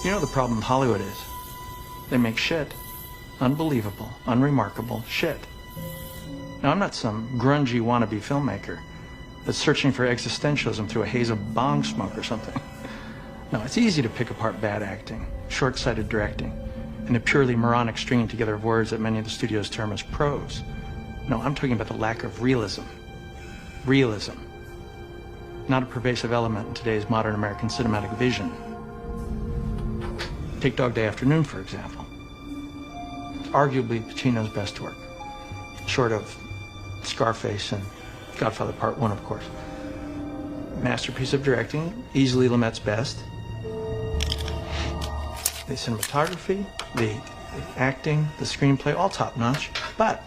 You know the problem with Hollywood is? They make shit. Unbelievable, unremarkable shit. Now, I'm not some grungy wannabe filmmaker that's searching for existentialism through a haze of bong smoke or something. No, it's easy to pick apart bad acting, short-sighted directing, and a purely moronic stringing together of words that many of the studios term as prose. No, I'm talking about the lack of realism. Realism. Not a pervasive element in today's modern American cinematic vision. Take Dog Day Afternoon, for example. It's arguably Pacino's best work, short of Scarface and Godfather Part 1, of course. Masterpiece of directing, easily Lumet's best. The cinematography, the acting, the screenplay, all top-notch, but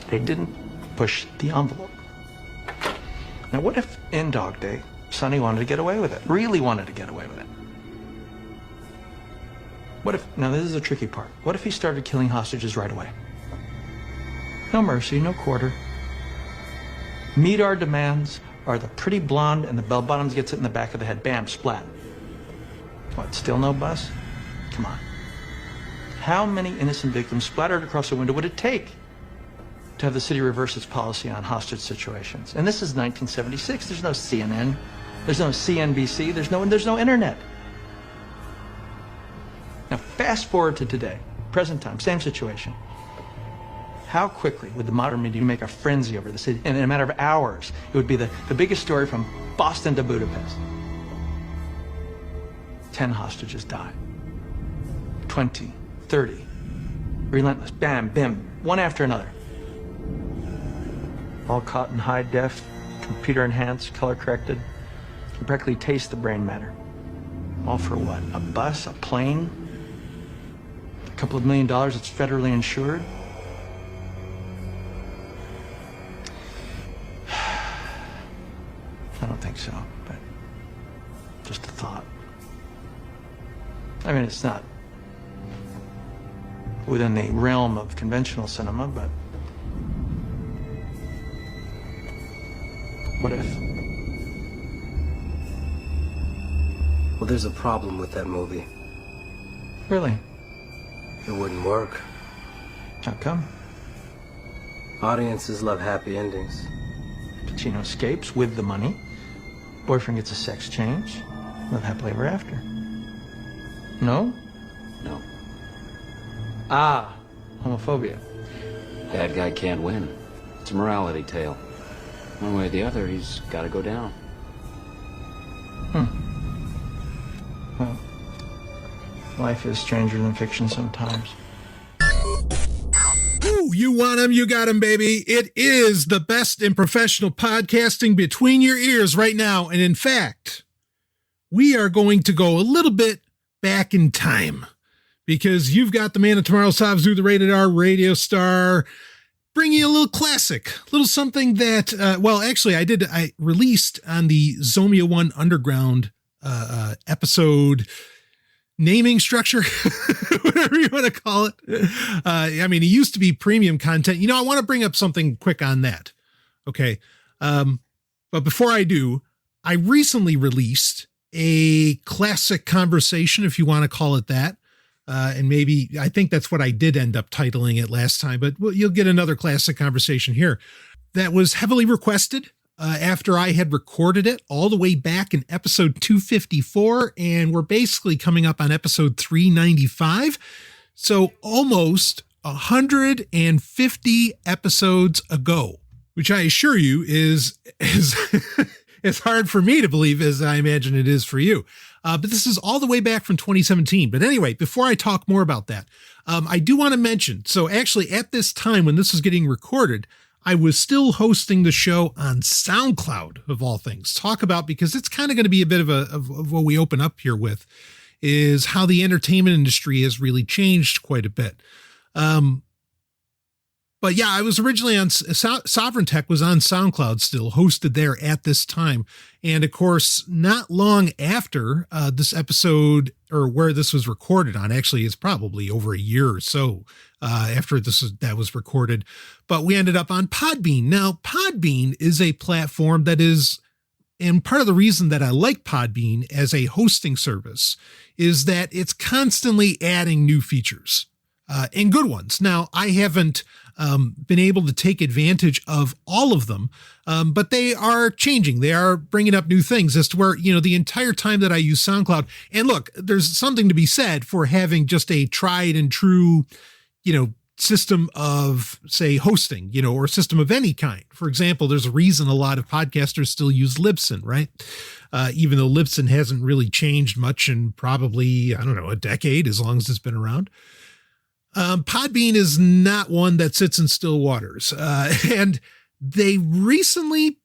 they didn't push the envelope. Now, what if in Dog Day, Sonny wanted to get away with it, really wanted to get away with it? What if, now this is a tricky part, what if he started killing hostages right away? No mercy, no quarter. Meet our demands are the pretty blonde and the bell-bottoms gets it in the back of the head. Bam, splat. What, still no bus? Come on. How many innocent victims splattered across the window would it take to have the city reverse its policy on hostage situations? And this is 1976. There's no CNN. There's no CNBC. There's no internet. Now, fast forward to today, present time, same situation. How quickly would the modern media make a frenzy over the city? And in a matter of hours, it would be the biggest story from Boston to Budapest. 10 hostages die. 20, 30. Relentless, bam, bim, one after another. All caught in high def, computer enhanced, color corrected. Can practically taste the brain matter. All for what? A bus, a plane? A couple of $1 million that's federally insured? I don't think so, but just a thought. I mean, it's not within the realm of conventional cinema, but what if? Well, there's a problem with that movie. Really? It wouldn't work. How come? Audiences love happy endings. Pacino escapes with the money. Boyfriend gets a sex change. Live happily ever after. No? No. Ah, homophobia. Bad guy can't win. It's a morality tale. One way or the other, he's got to go down. Well, life is stranger than fiction sometimes. Ooh, you want him, you got him, baby. It is the best in professional podcasting between your ears right now. And in fact, we are going to go a little bit back in time because you've got the man of tomorrow, Savzu, the rated R radio star, bringing you a little classic, a little something that, I released on the Zomia ONE Underground episode naming structure, whatever you want to call it. It used to be premium content. I want to bring up something quick on that. Okay. But before I do, I recently released a classic conversation, if you want to call it that. And maybe, I think that's what I did end up titling it last time, but you'll get another classic conversation here that was heavily requested. After I had recorded it all the way back in episode 254, and we're basically coming up on episode 395. So almost 150 episodes ago, which I assure you is as hard for me to believe as I imagine it is for you. But this is all the way back from 2017. But anyway, before I talk more about that, I do want to mention, so actually at this time when this was getting recorded, I was still hosting the show on SoundCloud, of all things. Talk about, because it's kind of going to be a bit of what we open up here with, is how the entertainment industry has really changed quite a bit. But yeah, I was originally on Sovryn Tech was on SoundCloud still, hosted there at this time. And of course, not long after this episode, or where this was recorded on, actually it's probably over a year or so after that was recorded, but we ended up on Podbean. Now, Podbean is a platform that is, and part of the reason that I like Podbean as a hosting service is that it's constantly adding new features and good ones. Now, I haven't been able to take advantage of all of them, but they are changing. They are bringing up new things as to where, the entire time that I use SoundCloud, and look, there's something to be said for having just a tried and true, system of, say, hosting, or system of any kind. For example, there's a reason a lot of podcasters still use Libsyn, right? Even though Libsyn hasn't really changed much in probably, a decade, as long as it's been around. Podbean is not one that sits in still waters. And they recently,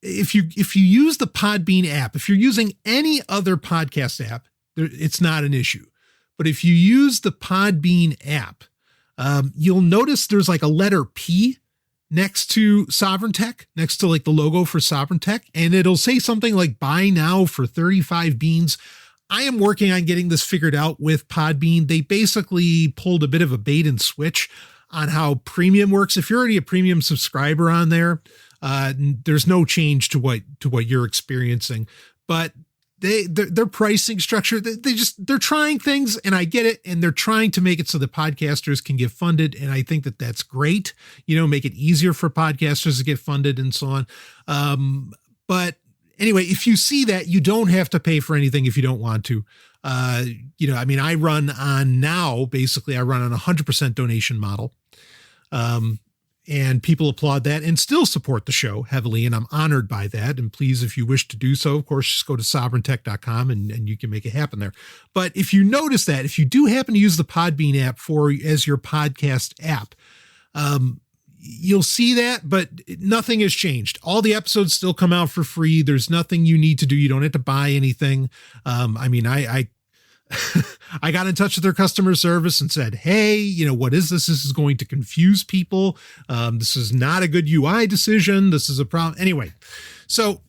if you use the Podbean app, if you're using any other podcast app, it's not an issue. But if you use the Podbean app, you'll notice there's like a letter P next to Sovryn Tech, next to like the logo for Sovryn Tech, and it'll say something like buy now for 35 beans. I am working on getting this figured out with Podbean. They basically pulled a bit of a bait and switch on how premium works. If you're already a premium subscriber on there, there's no change to what you're experiencing, but their pricing structure, they're trying things, and I get it. And they're trying to make it so that podcasters can get funded. And I think that that's great, make it easier for podcasters to get funded and so on. But anyway, if you see that, you don't have to pay for anything if you don't want to. I run on a 100% donation model. And people applaud that and still support the show heavily. And I'm honored by that. And please, if you wish to do so, of course, just go to sovryn.tech.com and you can make it happen there. But if you notice that, if you do happen to use the Podbean app as your podcast app, you'll see that, but nothing has changed. All the episodes still come out for free. There's nothing you need to do. You don't have to buy anything. I got in touch with their customer service and said, hey, what is this? This is going to confuse people. This is not a good UI decision. This is a problem. Anyway, so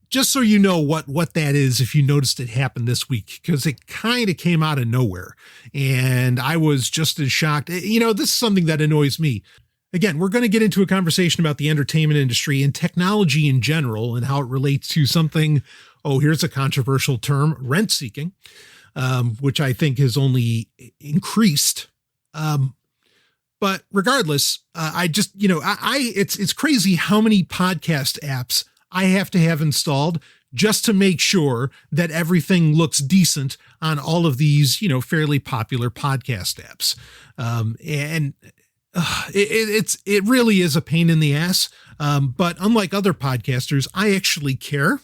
just so you know what that is, if you noticed it happen this week, because it kind of came out of nowhere. And I was just as shocked. This is something that annoys me. Again, we're going to get into a conversation about the entertainment industry and technology in general and how it relates to something, here's a controversial term, rent seeking. Which I think has only increased. But regardless, it's crazy how many podcast apps I have to have installed just to make sure that everything looks decent on all of these, fairly popular podcast apps. It really is a pain in the ass. But unlike other podcasters, I actually care.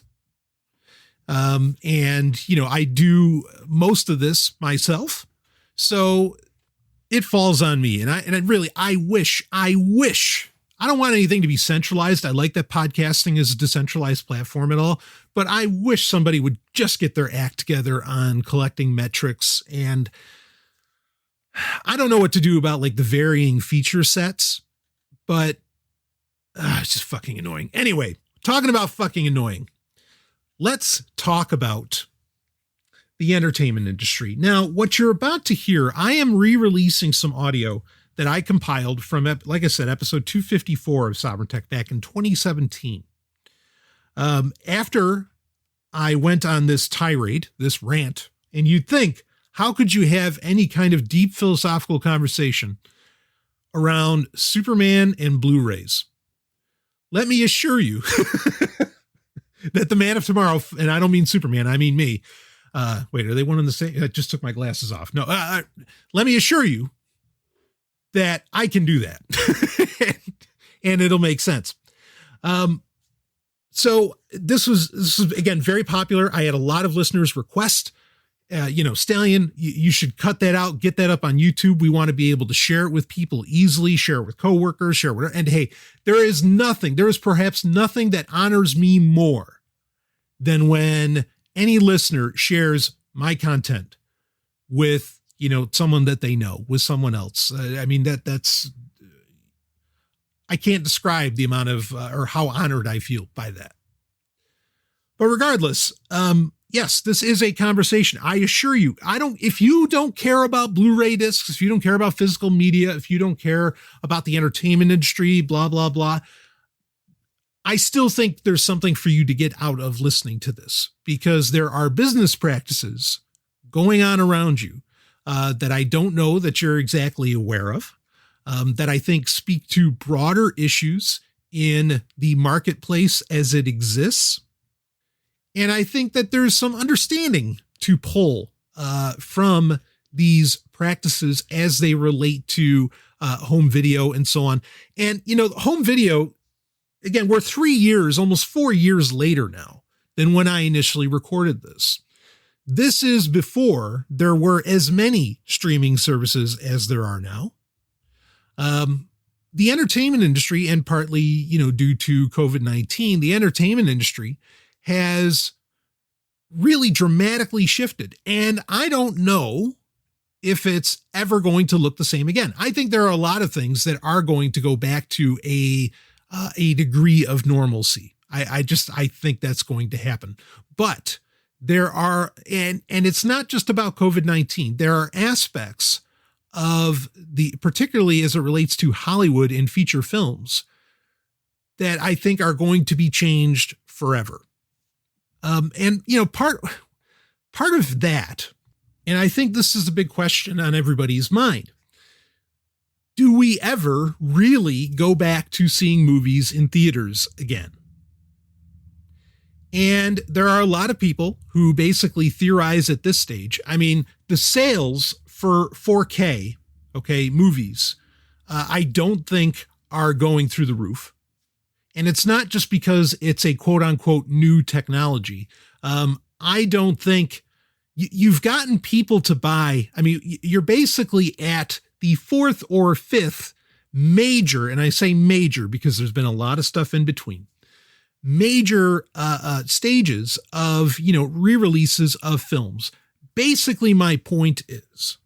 I do most of this myself, so it falls on me. And I wish, I don't want anything to be centralized. I like that podcasting is a decentralized platform at all, but I wish somebody would just get their act together on collecting metrics. And I don't know what to do about like the varying feature sets, but it's just fucking annoying. Anyway, talking about fucking annoying. Let's talk about the entertainment industry. Now, what you're about to hear, I am re-releasing some audio that I compiled from, like I said, episode 254 of Sovryn Tech back in 2017. After I went on this tirade, this rant, and you'd think, how could you have any kind of deep philosophical conversation around Superman and Blu-rays? Let me assure you that the Man of Tomorrow, and I don't mean Superman, I mean me. Wait, are they one and the same? I just took my glasses off. No, let me assure you that I can do that and it'll make sense. So this was again, very popular. I had a lot of listeners request, Stallion, you should cut that out, get that up on YouTube. We want to be able to share it with people easily, share it with coworkers, share it. And hey, there is perhaps nothing that honors me more than when any listener shares my content with, someone that they know, with someone else. That's I can't describe the amount of, or how honored I feel by that. But regardless, yes, this is a conversation. I assure you, if you don't care about Blu-ray discs, if you don't care about physical media, if you don't care about the entertainment industry, blah, blah, blah, I still think there's something for you to get out of listening to this, because there are business practices going on around you that I don't know that you're exactly aware of, that I think speak to broader issues in the marketplace as it exists. And I think that there's some understanding to pull from these practices as they relate to home video and so on. And, home video, again, we're 3 years, almost 4 years later now than when I initially recorded this. This is before there were as many streaming services as there are now. The entertainment industry, and partly, due to COVID-19, the entertainment industry has really dramatically shifted. And I don't know if it's ever going to look the same again. I think there are a lot of things that are going to go back to a degree of normalcy. I think that's going to happen. But there are, and it's not just about COVID-19. There are aspects of particularly as it relates to Hollywood and feature films, that I think are going to be changed forever. And part of that, and I think this is a big question on everybody's mind. Do we ever really go back to seeing movies in theaters again? And there are a lot of people who basically theorize at this stage. I mean, the sales for 4K, movies, I don't think are going through the roof. And it's not just because it's a quote unquote new technology. I don't think you've gotten people to buy. I mean, you're basically at the fourth or fifth major, and I say major because there's been a lot of stuff in between, major stages of, re-releases of films. Basically, my point is,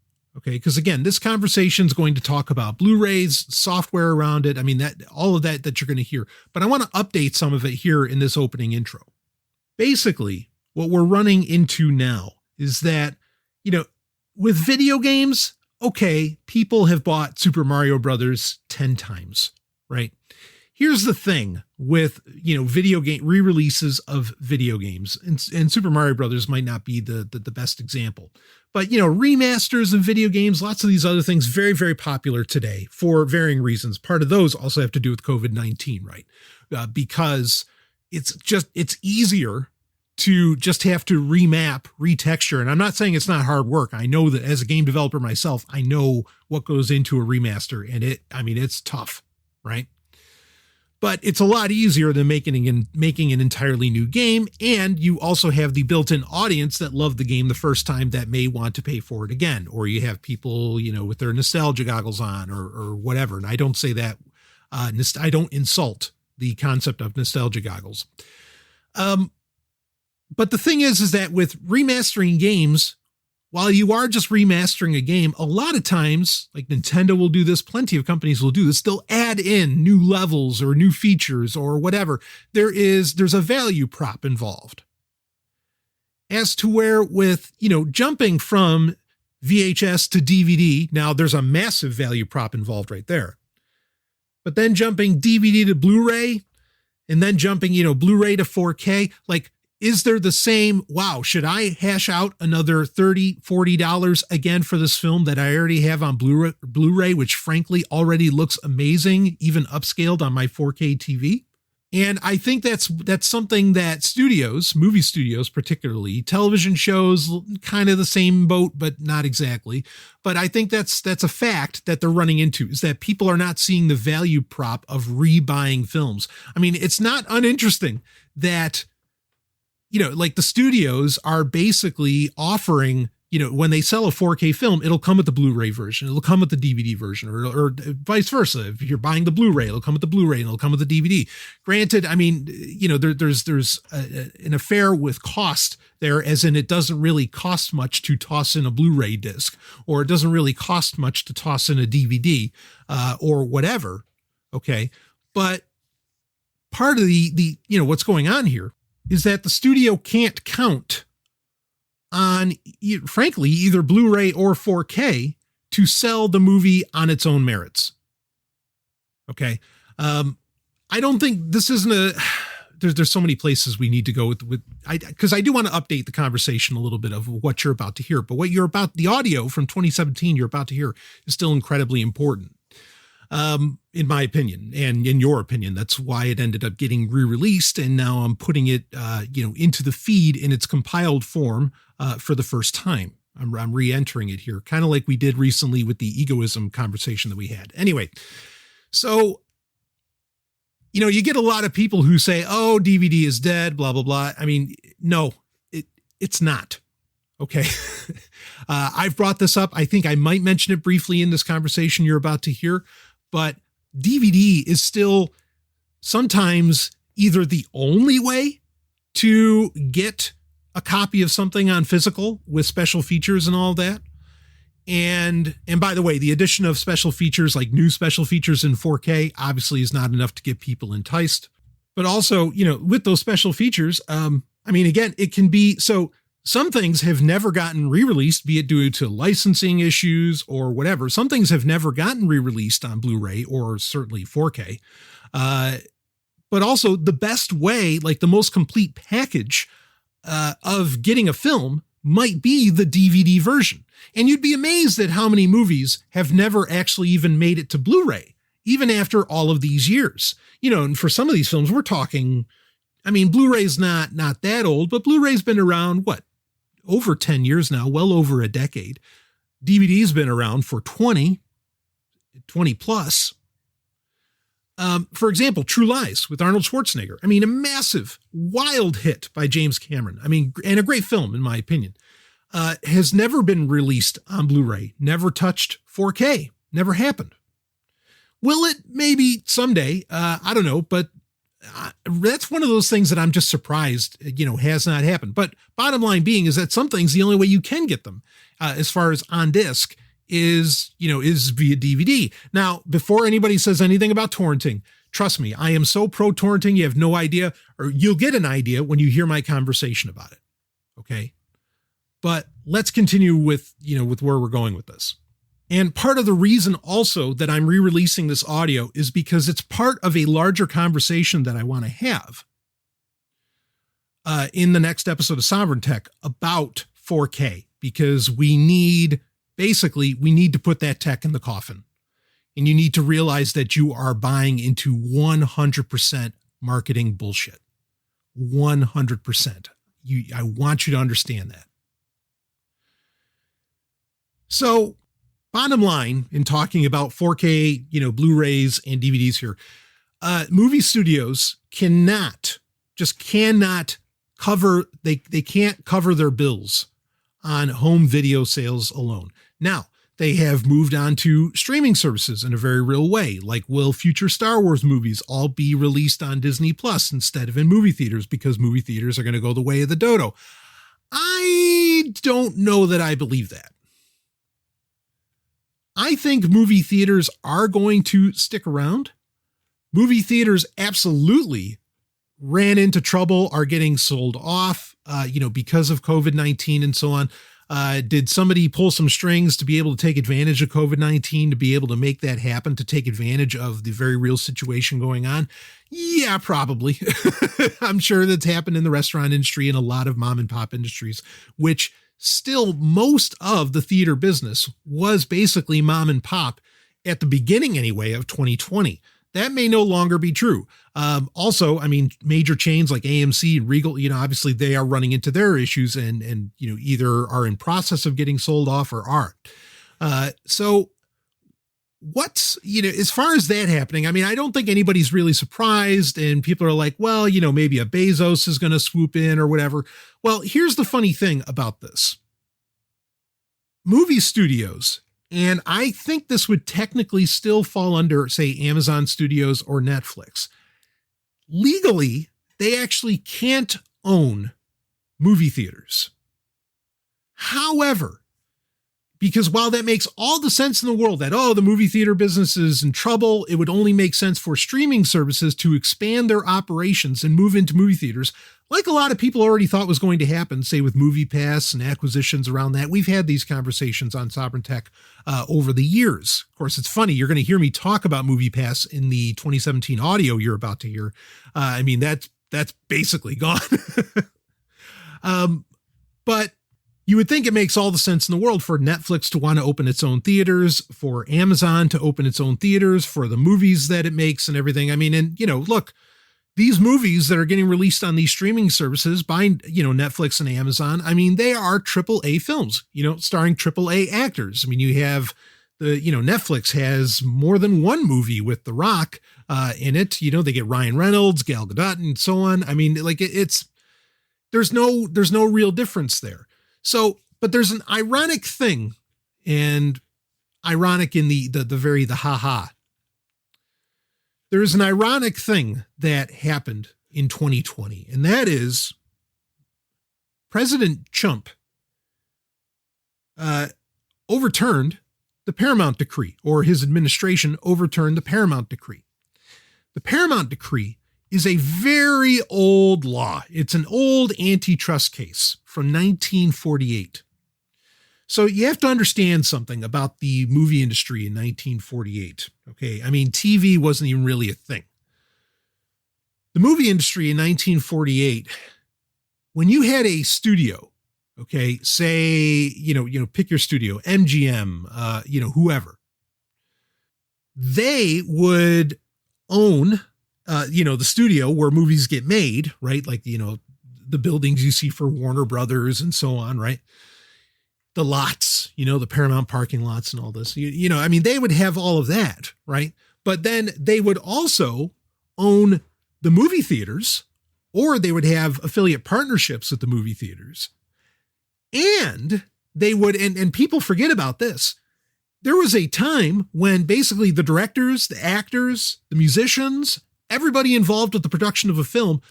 because again, this conversation is going to talk about Blu-rays, software around it. I mean, all of that you're going to hear, but I want to update some of it here in this opening intro. Basically, what we're running into now is that, with video games, people have bought Super Mario Brothers 10 times, right? Here's the thing with, video game re-releases of video games, and Super Mario Brothers might not be the best example, but, remasters of video games, lots of these other things, very, very popular today for varying reasons. Part of those also have to do with COVID-19, right? Because it's easier to just have to remap, retexture. And I'm not saying it's not hard work. I know that as a game developer myself, I know what goes into a remaster, and it's tough, right? But it's a lot easier than making an entirely new game. And you also have the built-in audience that loved the game the first time that may want to pay for it again. Or you have people, with their nostalgia goggles on or whatever. And I don't say that, I don't insult the concept of nostalgia goggles. But the thing is that with remastering games, while you are just remastering a game, a lot of times, like Nintendo will do this, plenty of companies will do this, they'll add in new levels or new features or whatever. There's a value prop involved. As to where with, jumping from VHS to DVD, now there's a massive value prop involved right there. But then jumping DVD to Blu-ray, and then jumping, Blu-ray to 4K, like, is there the same, wow, should I hash out another $30, $40 again for this film that I already have on Blu-ray, which frankly already looks amazing, even upscaled on my 4K TV? And I think that's something that studios, movie studios particularly, television shows, kind of the same boat, but not exactly. But I think that's a fact that they're running into, is that people are not seeing the value prop of rebuying films. I mean, it's not uninteresting that, like the studios are basically offering, when they sell a 4K film, it'll come with the Blu-ray version, it'll come with the DVD version, or vice versa. If you're buying the Blu-ray, it'll come with the Blu-ray and it'll come with the DVD. Granted, I mean, there's an affair with cost there, as in it doesn't really cost much to toss in a Blu-ray disc, or it doesn't really cost much to toss in a DVD, or whatever. Okay. But part of the what's going on here is that the studio can't count on, frankly, either Blu-ray or 4K to sell the movie on its own merits. Okay. I don't think this isn't there's so many places we need to go because I do want to update the conversation a little bit of what you're about to hear, but the audio from 2017 you're about to hear is still incredibly important. In my opinion, and in your opinion. That's why it ended up getting re-released, and now I'm putting it, into the feed in its compiled form for the first time. I'm re-entering it here, kind of like we did recently with the egoism conversation that we had. Anyway, so, you get a lot of people who say, oh, DVD is dead, blah, blah, blah. I mean, no, it's not. Okay. I've brought this up. I think I might mention it briefly in this conversation you're about to hear, but DVD is still sometimes either the only way to get a copy of something on physical with special features and all that. And by the way, the addition of special features, like new special features in 4K, obviously is not enough to get people enticed. But also, with those special features, again, it can be, so some things have never gotten re-released, be it due to licensing issues or whatever. Some things have never gotten re-released on Blu-ray or certainly 4K. But also the best way, like the most complete package of getting a film might be the DVD version. And you'd be amazed at how many movies have never actually even made it to Blu-ray, even after all of these years. And for some of these films, we're talking, Blu-ray's not that old, but Blu-ray's been around, over 10 years now, well over a decade. DVD's been around for 20 plus. For example, True Lies with Arnold Schwarzenegger. A massive, wild hit by James Cameron. And a great film, in my opinion. Has never been released on Blu-ray, never touched 4K, never happened. Will it? Maybe someday. I don't know, but that's one of those things that I'm just surprised, has not happened. But bottom line being is that some things, the only way you can get them, as far as on disc, is via DVD. Now, before anybody says anything about torrenting, trust me, I am so pro torrenting, you have no idea, or you'll get an idea when you hear my conversation about it. Okay. But let's continue with where we're going with this. And part of the reason also that I'm re-releasing this audio is because it's part of a larger conversation that I want to have in the next episode of Sovryn Tech about 4K, because we need to put that tech in the coffin. And you need to realize that you are buying into 100% marketing bullshit. 100%. I want you to understand that. So, bottom line, in talking about 4K, Blu-rays and DVDs here, movie studios cannot cover, they can't cover their bills on home video sales alone. Now, they have moved on to streaming services in a very real way. Like, will future Star Wars movies all be released on Disney Plus instead of in movie theaters because movie theaters are going to go the way of the dodo? I don't know that I believe that. I think movie theaters are going to stick around. Movie theaters absolutely ran into trouble, are getting sold off, because of COVID-19 and so on. Did somebody pull some strings to be able to take advantage of COVID-19, to be able to make that happen, to take advantage of the very real situation going on? Yeah, probably. I'm sure that's happened in the restaurant industry and a lot of mom and pop industries, which still most of the theater business was basically mom and pop at the beginning anyway of 2020. That may no longer be true. Also, major chains like AMC and Regal, obviously they are running into their issues and either are in process of getting sold off or aren't. So what's, as far as that happening, I don't think anybody's really surprised, and people are like, well, maybe a Bezos is going to swoop in or whatever. Well, here's the funny thing about this. Movie studios, and I think this would technically still fall under, say, Amazon Studios or Netflix. Legally, they actually can't own movie theaters. However, Because while that makes all the sense in the world that, the movie theater business is in trouble, it would only make sense for streaming services to expand their operations and move into movie theaters, like a lot of people already thought was going to happen, say with MoviePass and acquisitions around that. We've had these conversations on Sovryn Tech over the years. Of course, it's funny. You're going to hear me talk about MoviePass in the 2017 audio you're about to hear. That's basically gone. But you would think it makes all the sense in the world for Netflix to want to open its own theaters, for Amazon to open its own theaters, for the movies that it makes and everything. I mean, and, look, these movies that are getting released on these streaming services by, Netflix and Amazon, I mean, they are AAA films, starring AAA actors. I mean, you have Netflix has more than one movie with The Rock in it. They get Ryan Reynolds, Gal Gadot, and so on. I mean, like there's no real difference there. So, but there's an ironic thing, and ironic in the haha. There is an ironic thing that happened in 2020, and that is President Trump overturned the Paramount Decree, or his administration overturned the Paramount Decree. The Paramount Decree is a very old law. It's an old antitrust case from 1948. So you have to understand something about the movie industry in 1948. Okay. I mean, TV wasn't even really a thing. The movie industry in 1948, when you had a studio, okay, say, pick your studio, MGM, whoever, they would own the studio where movies get made, right? Like, the buildings you see for Warner Brothers and so on, right? The lots, the Paramount parking lots and all this, I mean, they would have all of that, right? But then they would also own the movie theaters, or they would have affiliate partnerships with the movie theaters. And they would, and people forget about this. There was a time when basically the directors, the actors, the musicians, everybody involved with the production of a film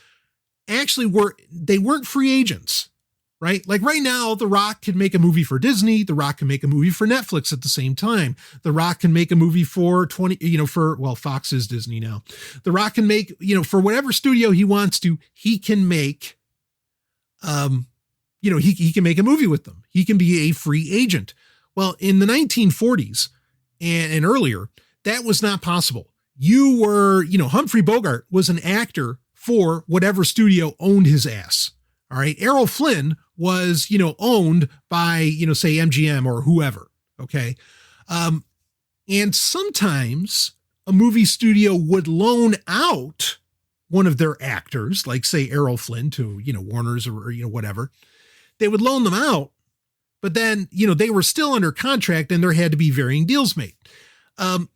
actually weren't free agents, right? Like right now, The Rock can make a movie for Disney. The Rock can make a movie for Netflix at the same time. The Rock can make a movie for Fox is Disney now. The Rock can make, for whatever studio he wants to, he can make, he can make a movie with them. He can be a free agent. Well, in the 1940s and earlier, that was not possible. You were, Humphrey Bogart was an actor for whatever studio owned his ass. All right. Errol Flynn was, owned by, say MGM or whoever. Okay. And sometimes a movie studio would loan out one of their actors, like say Errol Flynn to, Warner's or whatever. They would loan them out, but then, they were still under contract and there had to be varying deals made. The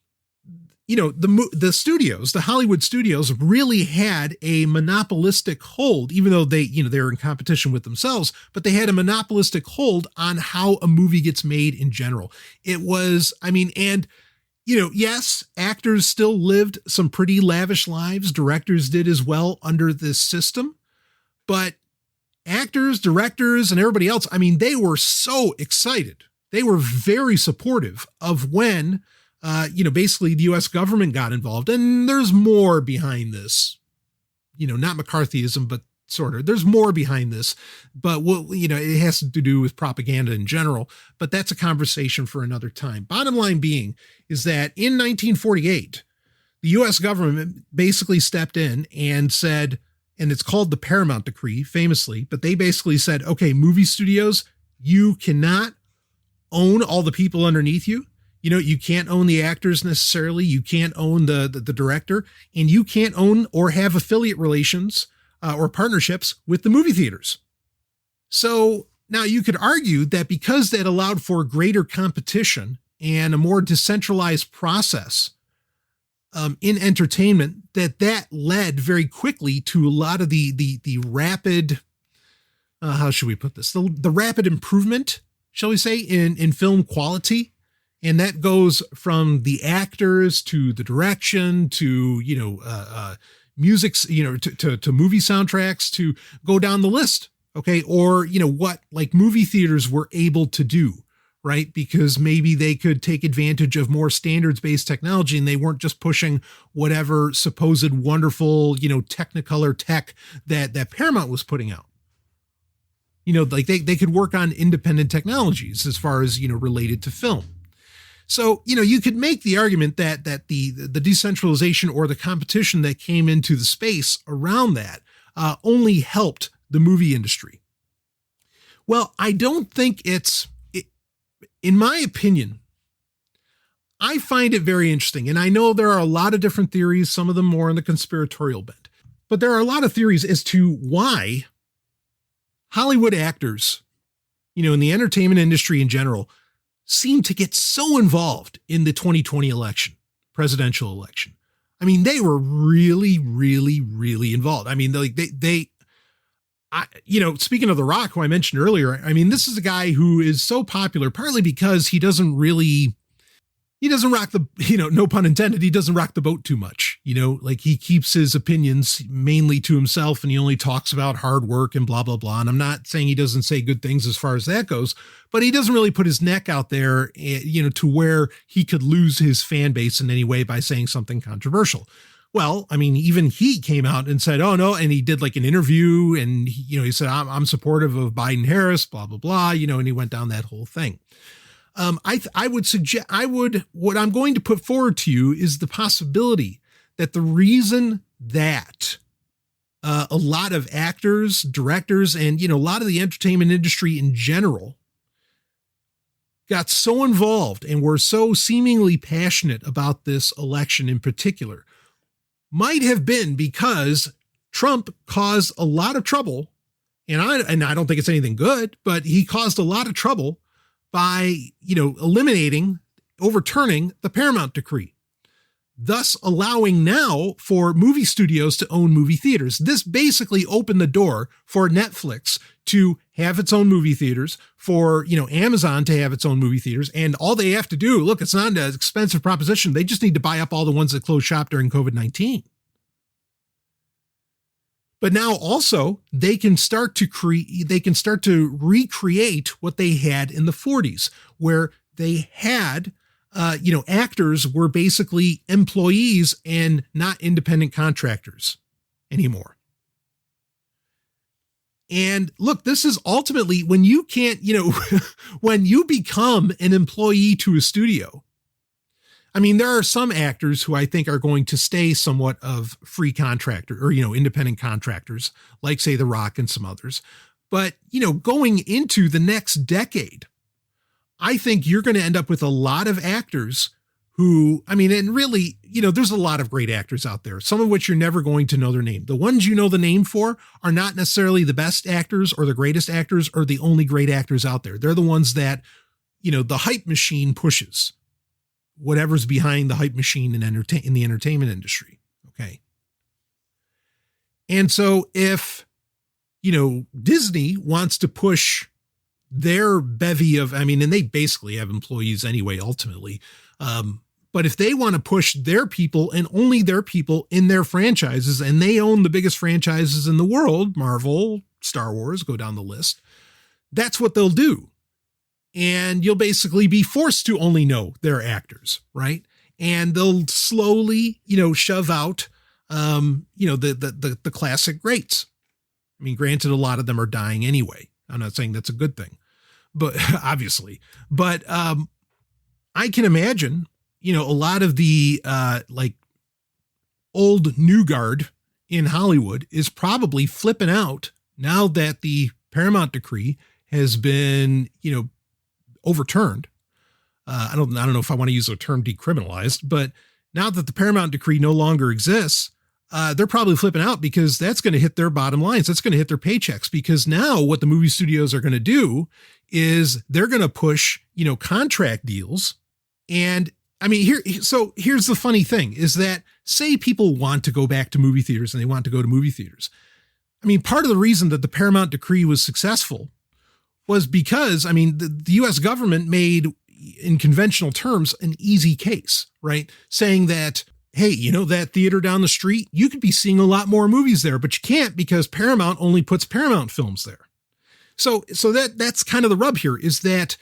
studios, the Hollywood studios really had a monopolistic hold, even though they're in competition with themselves, but they had a monopolistic hold on how a movie gets made in general. It was, yes, actors still lived some pretty lavish lives. Directors did as well under this system, but actors, directors, and everybody else, they were so excited. They were very supportive of when basically the U.S. government got involved, and there's more behind this, not McCarthyism, but sort of, there's more behind this, but it has to do with propaganda in general, but that's a conversation for another time. Bottom line being is that in 1948, the U.S. government basically stepped in and said, and it's called the Paramount Decree famously, but they basically said, okay, movie studios, you cannot own all the people underneath you. You can't own the actors necessarily. You can't own the director, and you can't own or have affiliate relations or partnerships with the movie theaters. So now you could argue that because that allowed for greater competition and a more decentralized process in entertainment, that led very quickly to a lot of the rapid, how should we put this? The rapid improvement, shall we say, in film quality. And that goes from the actors to the direction to, music, to movie soundtracks, to go down the list. Okay. Or, what like movie theaters were able to do, right? Because maybe they could take advantage of more standards-based technology and they weren't just pushing whatever supposed wonderful, Technicolor tech that Paramount was putting out. Like they could work on independent technologies as far as, related to film. So, you could make the argument that the decentralization or the competition that came into the space around that only helped the movie industry. Well, I don't think in my opinion, I find it very interesting. And I know there are a lot of different theories, some of them more in the conspiratorial bent, but there are a lot of theories as to why Hollywood actors, in the entertainment industry in general, seem to get so involved in the 2020 presidential election. I mean, they were really, really, really involved. I mean, speaking of The Rock, who I mentioned earlier, I mean, this is a guy who is so popular, partly because he doesn't rock the, no pun intended, he doesn't rock the boat too much, like he keeps his opinions mainly to himself and he only talks about hard work and blah, blah, blah. And I'm not saying he doesn't say good things as far as that goes, but he doesn't really put his neck out there, to where he could lose his fan base in any way by saying something controversial. Well, I mean, even he came out and said, oh no. And he did like an interview and he said, I'm supportive of Biden Harris, blah, blah, blah, and he went down that whole thing. What I'm going to put forward to you is the possibility that the reason that a lot of actors, directors, and, a lot of the entertainment industry in general got so involved and were so seemingly passionate about this election in particular might have been because Trump caused a lot of trouble. And I don't think it's anything good, but he caused a lot of trouble by, overturning the Paramount Decree, thus allowing now for movie studios to own movie theaters. This basically opened the door for Netflix to have its own movie theaters, for, Amazon to have its own movie theaters. And all they have to do, look, it's not an expensive proposition. They just need to buy up all the ones that closed shop during COVID-19. But now also they can start to recreate what they had in the 40s, where they had, actors were basically employees and not independent contractors anymore. And look, this is ultimately when you can't, when you become an employee to a studio. I mean, there are some actors who I think are going to stay somewhat of free contractor or, independent contractors, like say The Rock and some others. But, going into the next decade, I think you're going to end up with a lot of actors who, and really, there's a lot of great actors out there, some of which you're never going to know their name. The ones you know the name for are not necessarily the best actors or the greatest actors or the only great actors out there. They're the ones that, the hype machine pushes. Whatever's behind the hype machine in the entertainment industry. Okay. And so if, Disney wants to push their bevy of, and they basically have employees anyway, ultimately. But if they want to push their people and only their people in their franchises, and they own the biggest franchises in the world, Marvel, Star Wars, go down the list, that's what they'll do. And you'll basically be forced to only know their actors, right? And they'll slowly, shove out, the classic greats. Granted, a lot of them are dying anyway. I'm not saying that's a good thing, but obviously, but I can imagine, a lot of the old new guard in Hollywood is probably flipping out now that the Paramount Decree has been, overturned. I don't know if I want to use the term decriminalized, but now that the Paramount Decree no longer exists, they're probably flipping out because that's going to hit their bottom lines. That's going to hit their paychecks, because now what the movie studios are going to do is they're going to push, contract deals. And here's the funny thing is that, say people want to go back to movie theaters and they want to go to movie theaters. Part of the reason that the Paramount Decree was successful was because, the U.S. government made, in conventional terms, an easy case, right? Saying that, hey, that theater down the street, you could be seeing a lot more movies there, but you can't because Paramount only puts Paramount films there. So that's kind of the rub here, is that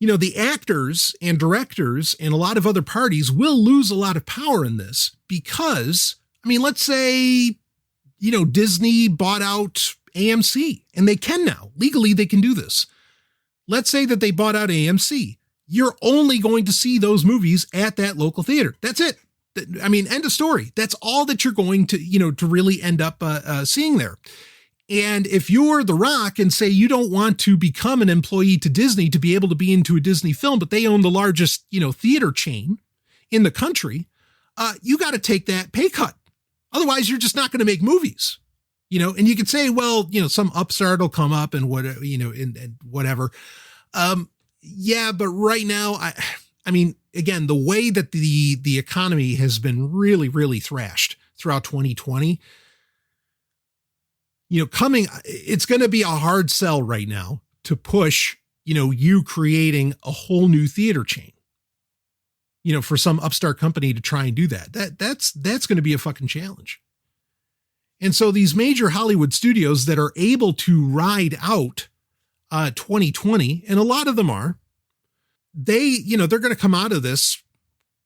The actors and directors and a lot of other parties will lose a lot of power in this because, let's say, Disney bought out AMC, and they can now. Legally, they can do this. Let's say that they bought out AMC. You're only going to see those movies at that local theater. That's it. End of story. That's all that you're going to, to really end up seeing there. And if you're The Rock and say you don't want to become an employee to Disney to be able to be into a Disney film, but they own the largest, theater chain in the country, you got to take that pay cut. Otherwise, you're just not going to make movies, and you could say, well, some upstart will come up and whatever, and whatever. Yeah, but right now, again, the way that the economy has been really, really thrashed throughout 2020, it's going to be a hard sell right now to push, you creating a whole new theater chain, for some upstart company to try and do that. That's going to be a fucking challenge. And so these major Hollywood studios that are able to ride out 2020, and a lot of them are, they're going to come out of this,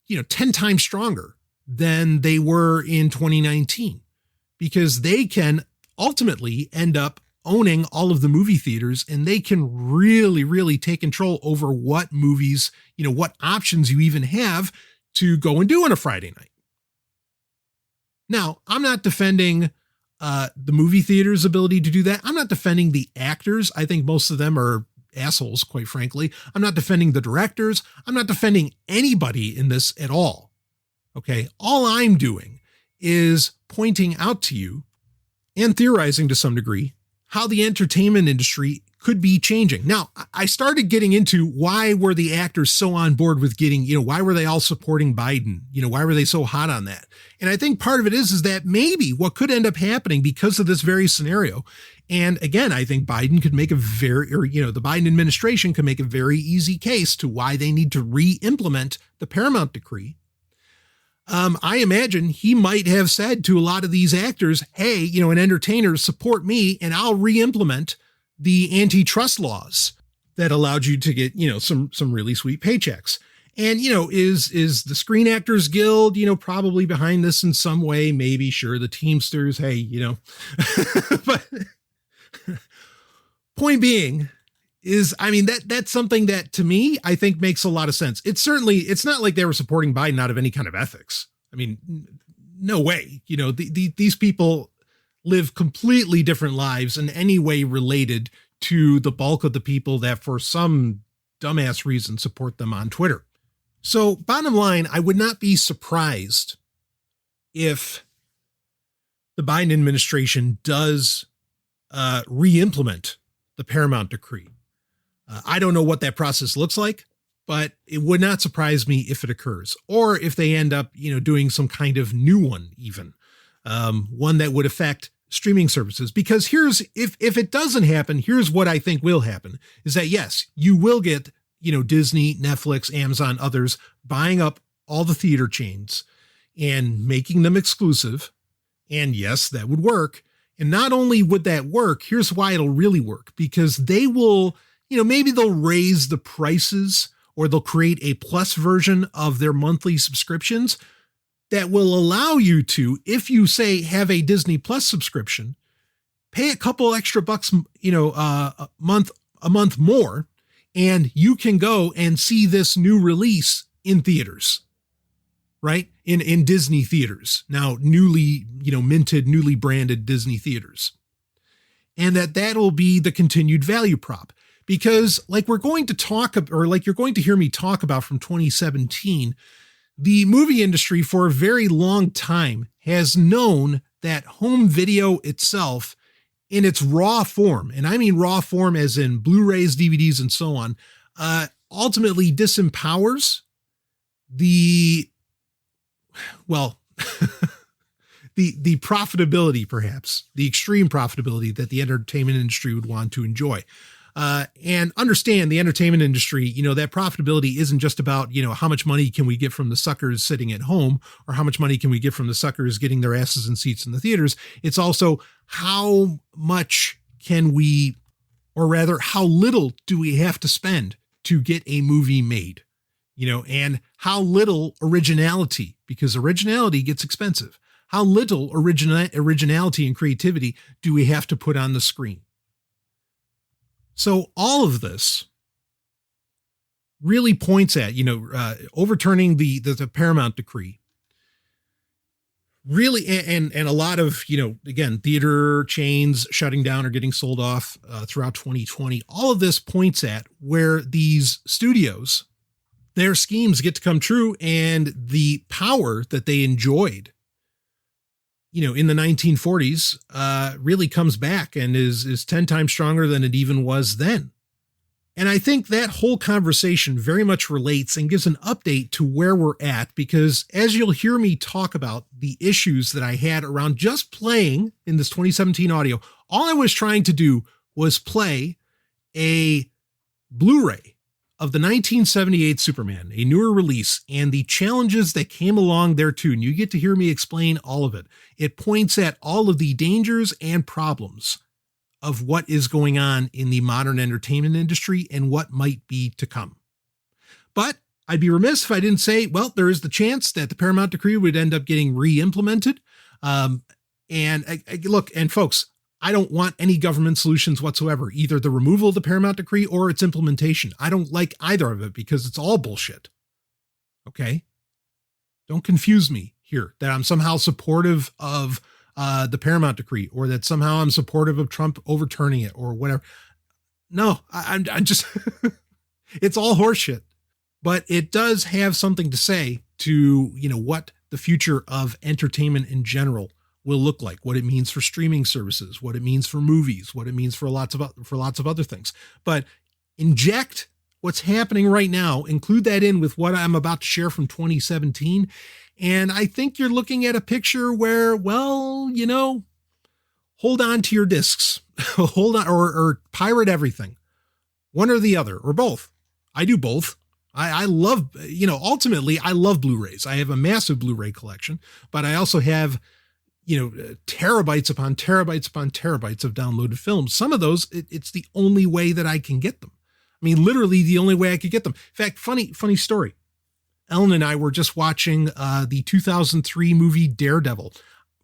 10 times stronger than they were in 2019, because they can ultimately end up owning all of the movie theaters, and they can really, really take control over what movies, what options you even have to go and do on a Friday night. Now, I'm not defending the movie theater's ability to do that. I'm not defending the actors. I think most of them are assholes, quite frankly. I'm not defending the directors. I'm not defending anybody in this at all. Okay. All I'm doing is pointing out to you and theorizing to some degree how the entertainment industry could be changing. Now, I started getting into why were the actors so on board with getting, why were they all supporting Biden? Why were they so hot on that? And I think part of it is that maybe what could end up happening because of this very scenario. And again, I think Biden could make the Biden administration could make a very easy case to why they need to re-implement the Paramount Decree. I imagine he might have said to a lot of these actors, hey, an entertainer, support me and I'll re-implement the antitrust laws that allowed you to get, some really sweet paychecks. And, is the Screen Actors Guild, probably behind this in some way, maybe, sure, the Teamsters, hey, but point being is, that's something that to me, I think makes a lot of sense. It's not like they were supporting Biden out of any kind of ethics. No way, these people live completely different lives in any way related to the bulk of the people that for some dumbass reason support them on Twitter. So bottom line, I would not be surprised if the Biden administration does re-implement the Paramount Decree. I don't know what that process looks like, but it would not surprise me if it occurs, or if they end up, doing some kind of new one even. One that would affect streaming services, because if it doesn't happen, here's what I think will happen is that, yes, you will get, Disney, Netflix, Amazon, others buying up all the theater chains and making them exclusive. And yes, that would work. And not only would that work, here's why it'll really work, because they will, maybe they'll raise the prices, or they'll create a plus version of their monthly subscriptions that will allow you to, if you say have a Disney Plus subscription, pay a couple extra bucks, a month more, and you can go and see this new release in theaters, right? In Disney theaters, now newly, minted, newly branded Disney theaters. And that'll be the continued value prop, because like we're going to talk, or like you're going to hear me talk about from 2017, the movie industry for a very long time has known that home video itself in its raw form, and I mean raw form as in Blu-rays, DVDs, and so on, ultimately disempowers the profitability, perhaps, the extreme profitability that the entertainment industry would want to enjoy. And understand the entertainment industry, that profitability isn't just about, how much money can we get from the suckers sitting at home, or how much money can we get from the suckers getting their asses in seats in the theaters. It's also how much can we, or rather how little do we have to spend to get a movie made, and how little originality, because originality gets expensive. How little originality and creativity do we have to put on the screen? So all of this really points at, overturning the Paramount Decree. Really, and a lot of, again, theater chains shutting down or getting sold off throughout 2020. All of this points at where these studios, their schemes get to come true, and the power that they enjoyed, in the 1940s, really comes back and is 10 times stronger than it even was then. And I think that whole conversation very much relates and gives an update to where we're at, because as you'll hear me talk about the issues that I had around just playing in this 2017 audio, all I was trying to do was play a Blu-ray of the 1978 Superman, a newer release, and the challenges that came along there too. And you get to hear me explain all of it. It points at all of the dangers and problems of what is going on in the modern entertainment industry and what might be to come. But I'd be remiss if I didn't say, well, there is the chance that the Paramount Decree would end up getting re-implemented. And folks, I don't want any government solutions whatsoever, either the removal of the Paramount Decree or its implementation. I don't like either of it because it's all bullshit. Okay? Don't confuse me here that I'm somehow supportive of the Paramount Decree, or that somehow I'm supportive of Trump overturning it or whatever. No, I'm just, it's all horseshit, but it does have something to say to, what the future of entertainment in general will look like, what it means for streaming services, what it means for movies, what it means for lots of other things. But inject what's happening right now, include that in with what I'm about to share from 2017. And I think you're looking at a picture where, well, hold on to your discs, hold on, or pirate everything, one or the other, or both. I do both. I love, ultimately I love Blu-rays. I have a massive Blu-ray collection, but I also have, terabytes upon terabytes upon terabytes of downloaded films. Some of those, it's the only way that I can get them. I mean, literally the only way I could get them. In fact, funny story. Ellen and I were just watching the 2003 movie Daredevil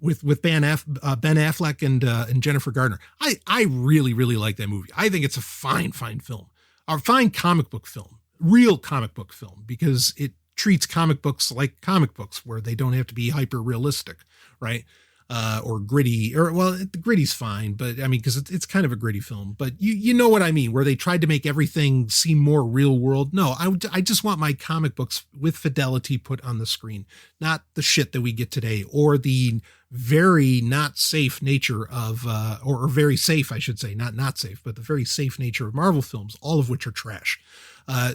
with Ben Affleck and Jennifer Garner. I really, really like that movie. I think it's a fine film, a fine comic book film, real comic book film, because it treats comic books like comic books where they don't have to be hyper realistic, right? Or gritty, or well, the gritty's fine, but I mean, because it's kind of a gritty film, but you know what I mean, where they tried to make everything seem more real world. No, I just want my comic books with fidelity put on the screen, not the shit that we get today, or the very not safe nature of, or very safe, I should say, not safe, but the very safe nature of Marvel films, all of which are trash.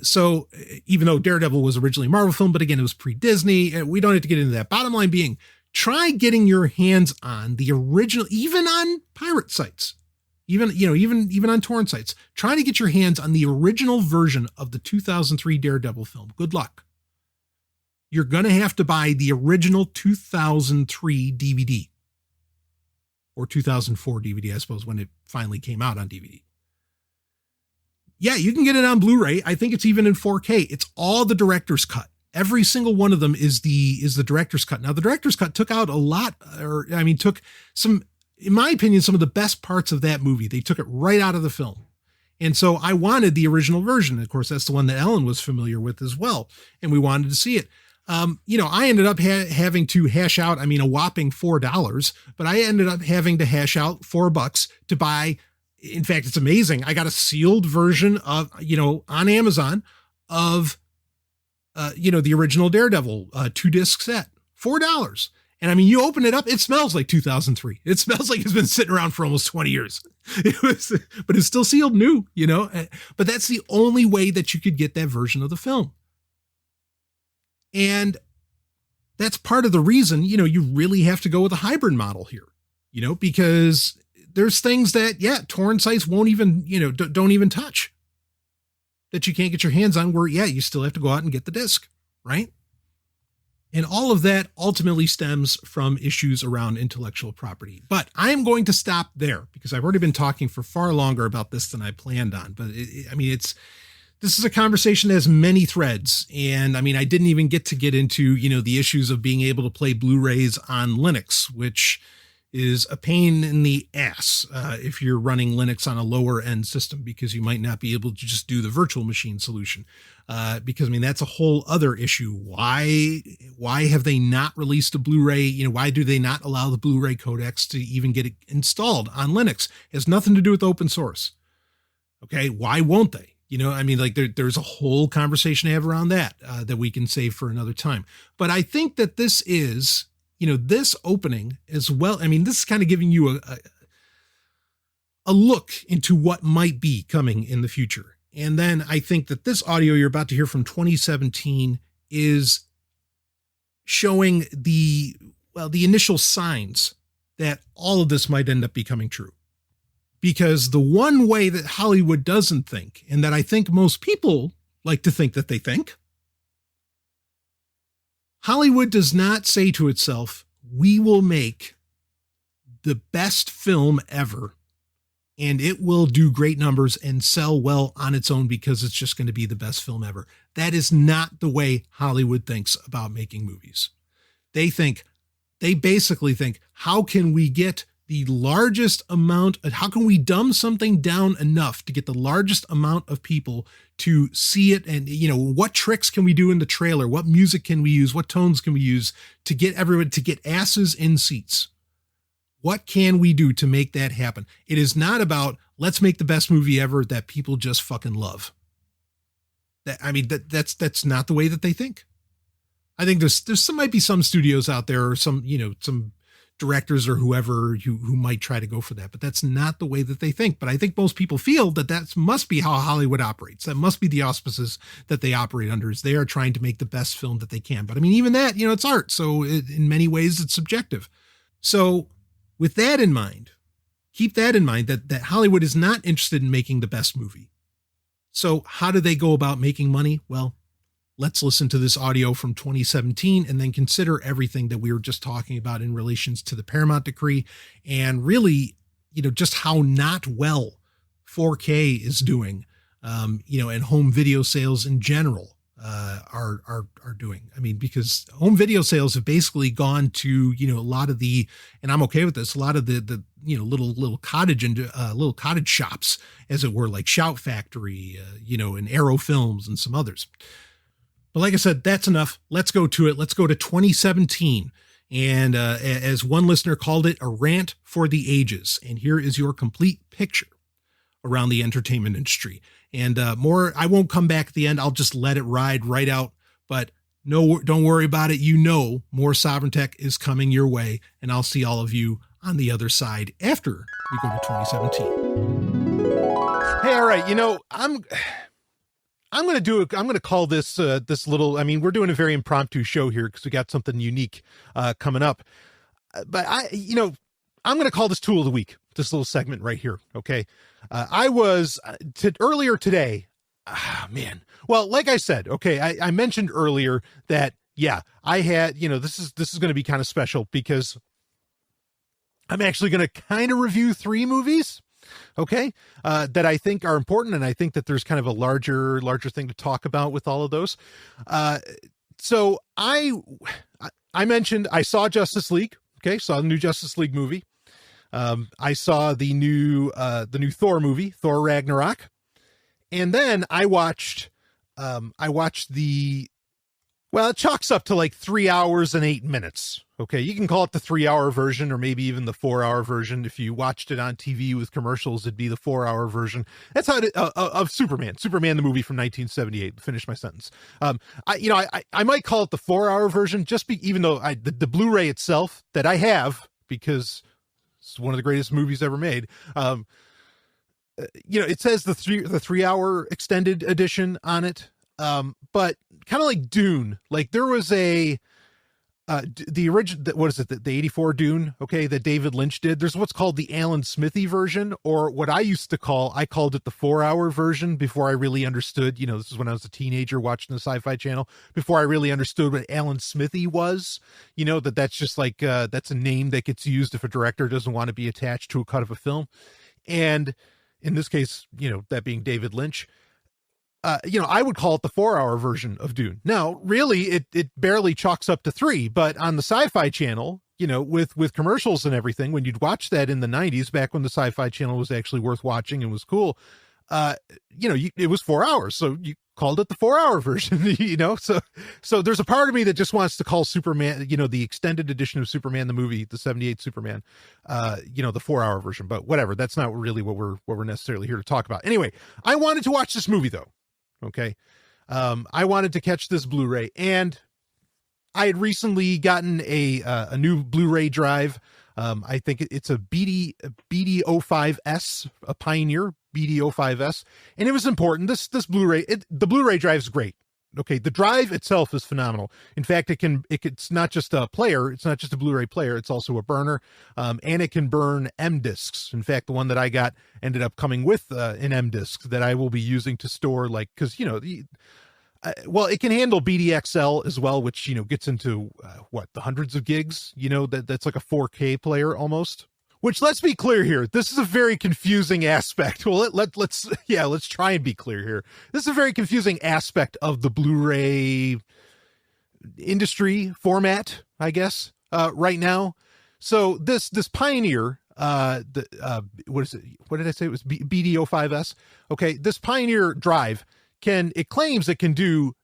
So even though Daredevil was originally a Marvel film, but again, it was pre-Disney, we don't have to get into that. Bottom line being, try getting your hands on the original, even on pirate sites, even on torrent sites, trying to get your hands on the original version of the 2003 Daredevil film. Good luck. You're going to have to buy the original 2003 DVD, or 2004 DVD, I suppose, when it finally came out on DVD. Yeah, you can get it on Blu-ray. I think it's even in 4K. It's all the director's cut. Every single one of them is the director's cut. Now, the director's cut took out a lot, took some, in my opinion, some of the best parts of that movie. They took it right out of the film. And so I wanted the original version. Of course, that's the one that Ellen was familiar with as well. And we wanted to see it. I ended up having to hash out, a whopping $4, but I ended up having to hash out $4 to buy. In fact, it's amazing. I got a sealed version of, on Amazon of, the original Daredevil 2-disc set, $4. And you open it up, it smells like 2003. It smells like it's been sitting around for almost 20 years. But it's still sealed new, but that's the only way that you could get that version of the film. And that's part of the reason, you really have to go with a hybrid model here, because there's things that, torrent sites won't even, don't even touch, that you can't get your hands on, where, you still have to go out and get the disc, right? And all of that ultimately stems from issues around intellectual property. But I am going to stop there because I've already been talking for far longer about this than I planned on. But this is a conversation that has many threads. And I mean, I didn't even get into, the issues of being able to play Blu-rays on Linux, which is a pain in the ass if you're running Linux on a lower end system, because you might not be able to just do the virtual machine solution. Because I mean, that's a whole other issue. Why have they not released a Blu-ray? Why do they not allow the Blu-ray codecs to even get it installed on Linux? It has nothing to do with open source. Okay. Why won't they? I mean, like there's a whole conversation to have around that, that we can save for another time. But I think that this is, this opening as well. I mean, this is kind of giving you a look into what might be coming in the future. And then I think that this audio you're about to hear from 2017 is showing the initial signs that all of this might end up becoming true. Because the one way that Hollywood doesn't think, and that I think most people like to think that they think, Hollywood does not say to itself, we will make the best film ever, and it will do great numbers and sell well on its own because it's just going to be the best film ever. That is not the way Hollywood thinks about making movies. They basically think, how can we get the largest amount, how can we dumb something down enough to get the largest amount of people to see it? And, what tricks can we do in the trailer? What music can we use? What tones can we use to get everyone to get asses in seats? What can we do to make that happen? It is not about, let's make the best movie ever that people just fucking love. That's not the way that they think. I think there might be some studios out there or some directors or whoever who might try to go for that, but that's not the way that they think. But I think most people feel that must be how Hollywood operates. That must be the auspices that they operate under, is they are trying to make the best film that they can. But I mean, even that, it's art. So in many ways it's subjective. So with that in mind, keep that in mind, that Hollywood is not interested in making the best movie. So how do they go about making money? Well, let's listen to this audio from 2017 and then consider everything that we were just talking about in relations to the Paramount Decree, and really, just how not well 4K is doing, and home video sales in general are doing. I mean, because home video sales have basically gone to, a lot of the, and I'm okay with this, a lot of the little cottage shops, as it were, like Shout Factory, and Arrow Films and some others. But like I said, that's enough. Let's go to it. Let's go to 2017. And as one listener called it, a rant for the ages. And here is your complete picture around the entertainment industry. And more, I won't come back at the end. I'll just let it ride right out. But no, don't worry about it. More Sovryn Tech is coming your way. And I'll see all of you on the other side after we go to 2017. Hey, all right. I'm going to call this, this little, I mean, we're doing a very impromptu show here because we got something unique, coming up, but I'm going to call this tool of the week, this little segment right here. Okay. I was earlier today, well, like I said, okay. I mentioned earlier that, yeah, I had, this is going to be kind of special because I'm actually going to kind of review 3 movies. Okay. That I think are important. And I think that there's kind of a larger thing to talk about with all of those. So I mentioned, I saw Justice League. Okay. Saw the new Justice League movie. I saw the new Thor movie, Thor Ragnarok. And then I watched it chalks up to like 3 hours and 8 minutes. Okay. You can call it the 3-hour version, or maybe even the 4-hour version. If you watched it on TV with commercials, it'd be the 4-hour version. That's how of Superman, the movie from 1978. Finish my sentence. I might call it the 4-hour version, even though the Blu-ray itself that I have, because it's one of the greatest movies ever made. It says the 3-hour extended edition on it. But kind of like Dune, like there was the original, what is it? The 84 Dune. Okay. That David Lynch did. There's what's called the Alan Smithy version, or what I called it the 4-hour version before I really understood, this is when I was a teenager watching the Sci-Fi Channel, before I really understood what Alan Smithy was, that's just like, that's a name that gets used if a director doesn't want to be attached to a cut of a film. And in this case, that being David Lynch. I would call it the 4-hour version of Dune. Now, really, it barely chalks up to 3, but on the Sci-Fi Channel, with commercials and everything, when you'd watch that in the 90s, back when the Sci-Fi Channel was actually worth watching and was cool, it was 4 hours. So you called it the 4-hour version, so there's a part of me that just wants to call Superman, the extended edition of Superman, the movie, the 78 Superman, the 4-hour version, but whatever. That's not really what we're necessarily here to talk about. Anyway, I wanted to watch this movie though. Okay. I wanted to catch this Blu-ray, and I had recently gotten a new Blu-ray drive. I think it's a BD05S, a Pioneer BD05S, and it was important. This Blu-ray, the Blu-ray drive is great. Okay, the drive itself is phenomenal. In fact, it's not just a player, it's not just a Blu-ray player, it's also a burner, and it can burn M discs. In fact, the one that I got ended up coming with an M disc that I will be using to store, because it can handle BDXL as well, which gets into the hundreds of gigs. That's like a 4K player almost. Which, let's be clear here, this is a very confusing aspect. Well, let's try and be clear here. This is a very confusing aspect of the Blu-ray industry format, I guess, right now. So this Pioneer, what is it? What did I say? It was BD05S. Okay, this Pioneer drive claims it can do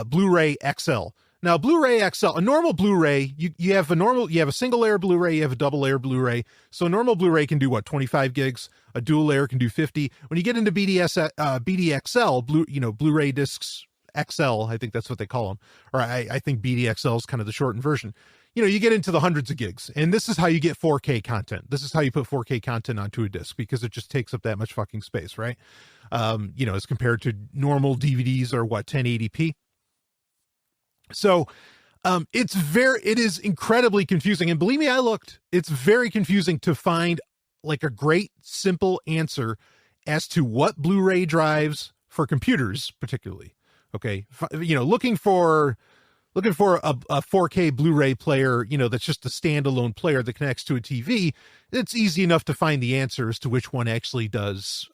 Blu-ray XL. Now, Blu-ray XL, a normal Blu-ray, you have a single layer Blu-ray, you have a double layer Blu-ray. So a normal Blu-ray can do 25 gigs, a dual layer can do 50. When you get into BDXL, Blu-ray discs XL, I think that's what they call them. Or I think BDXL is kind of the shortened version. You get into the hundreds of gigs, and this is how you get 4K content. This is how you put 4K content onto a disc, because it just takes up that much fucking space, right? As compared to normal DVDs or 1080p. So, it is incredibly confusing. And believe me, I looked, it's very confusing to find like a great, simple answer as to what Blu-ray drives for computers, particularly. Okay. Looking for a 4K Blu-ray player, that's just a standalone player that connects to a TV. It's easy enough to find the answers to which one actually does,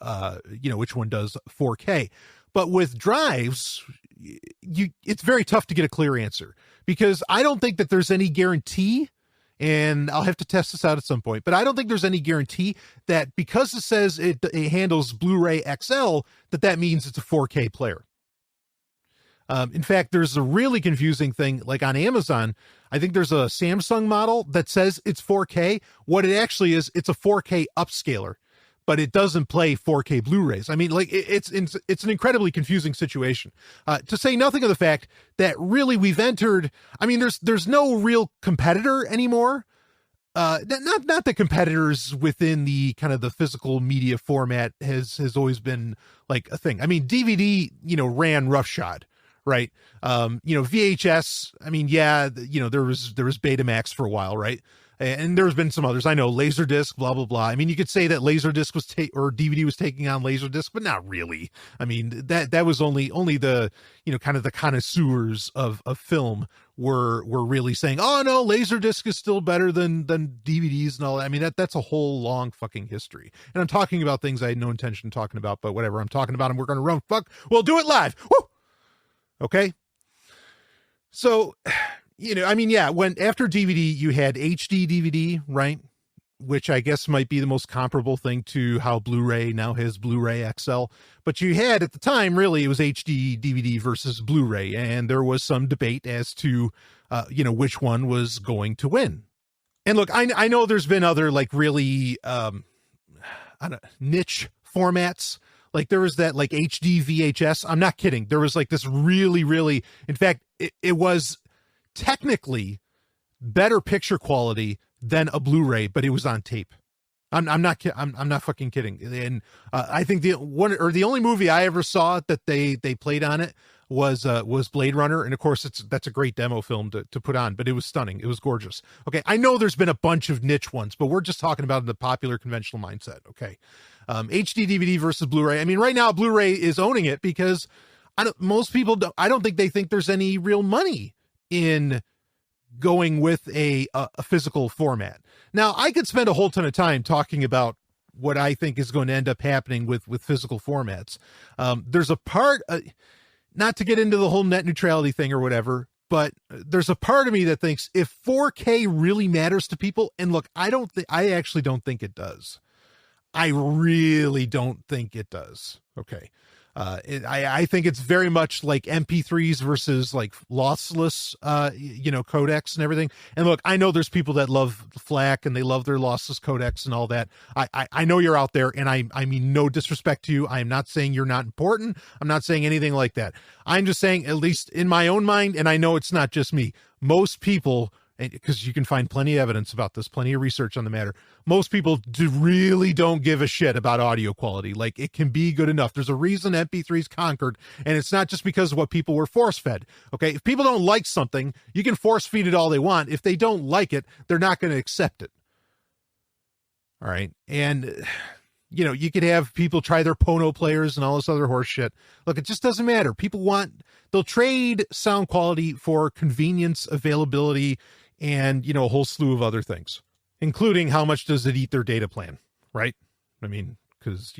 which one does 4K. But with drives, it's very tough to get a clear answer, because I don't think that there's any guarantee, and I'll have to test this out at some point, but I don't think there's any guarantee that because it says it handles Blu-ray XL, that means it's a 4K player. In fact, there's a really confusing thing, like on Amazon, I think there's a Samsung model that says it's 4K. What it actually is, it's a 4K upscaler, but it doesn't play 4K Blu-rays. I mean, it's an incredibly confusing situation. To say nothing of the fact that really we've entered, I mean, there's no real competitor anymore. Not that competitors within the kind of the physical media format has always been like a thing. I mean, DVD, ran roughshod, right? VHS, I mean, yeah, there was Betamax for a while, right? And there's been some others. I know Laserdisc, blah, blah, blah. I mean, you could say that Laserdisc or DVD was taking on Laserdisc, but not really. I mean, that was only the, kind of the connoisseurs of film were really saying, oh no, Laserdisc is still better than DVDs and all that. I mean, that's a whole long fucking history. And I'm talking about things I had no intention of talking about, but whatever, I'm talking about them. We're going to run. We'll do it live. Woo! Okay. So, I mean, yeah, when after DVD, you had HD DVD, right? Which I guess might be the most comparable thing to how Blu-ray now has Blu-ray XL. But you had at the time, really, it was HD DVD versus Blu-ray. And there was some debate as to, which one was going to win. And look, I know there's been other like really niche formats. Like there was that like HD VHS. I'm not kidding. There was like this really, really, in fact, it was technically better picture quality than a Blu-ray, but it was on tape. I'm not fucking kidding. And I think the only movie I ever saw that they played on it was Blade Runner. And of course that's a great demo film to put on, but it was stunning. It was gorgeous. Okay. I know there's been a bunch of niche ones, but we're just talking about the popular conventional mindset. Okay. HD DVD versus Blu-ray. I mean, right now Blu-ray is owning it because most people I don't think they think there's any real money in going with a physical format. Now I could spend a whole ton of time talking about, what I think is going to end up happening with physical formats. There's a part, not to get into the whole net neutrality thing or whatever, but there's a part of me that thinks if 4K really matters to people, and look, I actually don't think it does. I really don't think it does. Okay. I think it's very much like MP3s versus like lossless, codecs and everything. And look, I know there's people that love FLAC and they love their lossless codecs and all that. I know you're out there, and I mean, no disrespect to you. I am not saying you're not important. I'm not saying anything like that. I'm just saying, at least in my own mind, and I know it's not just me, most people, because you can find plenty of evidence about this, plenty of research on the matter. Most people really don't give a shit about audio quality. Like, it can be good enough. There's a reason MP3s conquered, and it's not just because of what people were force-fed. Okay, if people don't like something, you can force-feed it all they want. If they don't like it, they're not going to accept it. All right, and you could have people try their Pono players and all this other horse shit. Look, it just doesn't matter. They'll trade sound quality for convenience, availability, and, a whole slew of other things, including how much does it eat their data plan, right? I mean, because,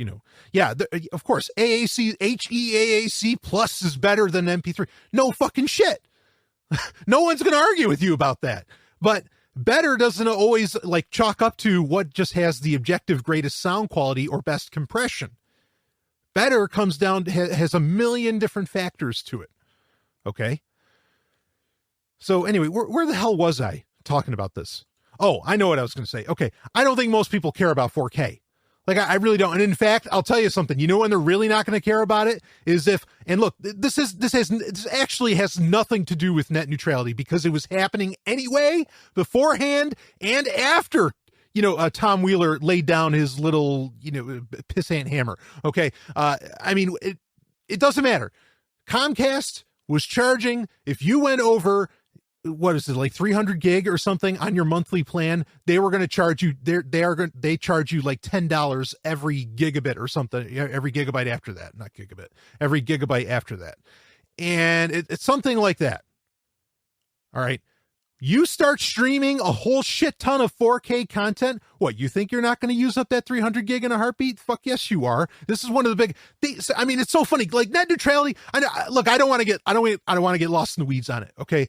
of course, HEAAC plus is better than MP3. No fucking shit. No one's going to argue with you about that. But better doesn't always like chalk up to what just has the objective greatest sound quality or best compression. Better comes down, has a million different factors to it. Okay. So anyway, where the hell was I talking about this? Oh, I know what I was going to say. Okay. I don't think most people care about 4K. Like, I really don't. And in fact, I'll tell you something, when they're really not going to care about it is and look, this actually has nothing to do with net neutrality, because it was happening anyway, beforehand and after, Tom Wheeler laid down his little, pissant hammer. Okay. It doesn't matter. Comcast was charging, if you went over, what is it, like 300 gig or something on your monthly plan, they were going to charge you, they charge you like $10 every gigabit or something, every gigabyte after that, not gigabit, every gigabyte after that. And it's something like that. All right. You start streaming a whole shit ton of 4K content. What, you think you're not going to use up that 300 gig in a heartbeat? Fuck yes, you are. This is one of the big things. I mean, it's so funny. Like, net neutrality. I don't want to get lost in the weeds on it. Okay.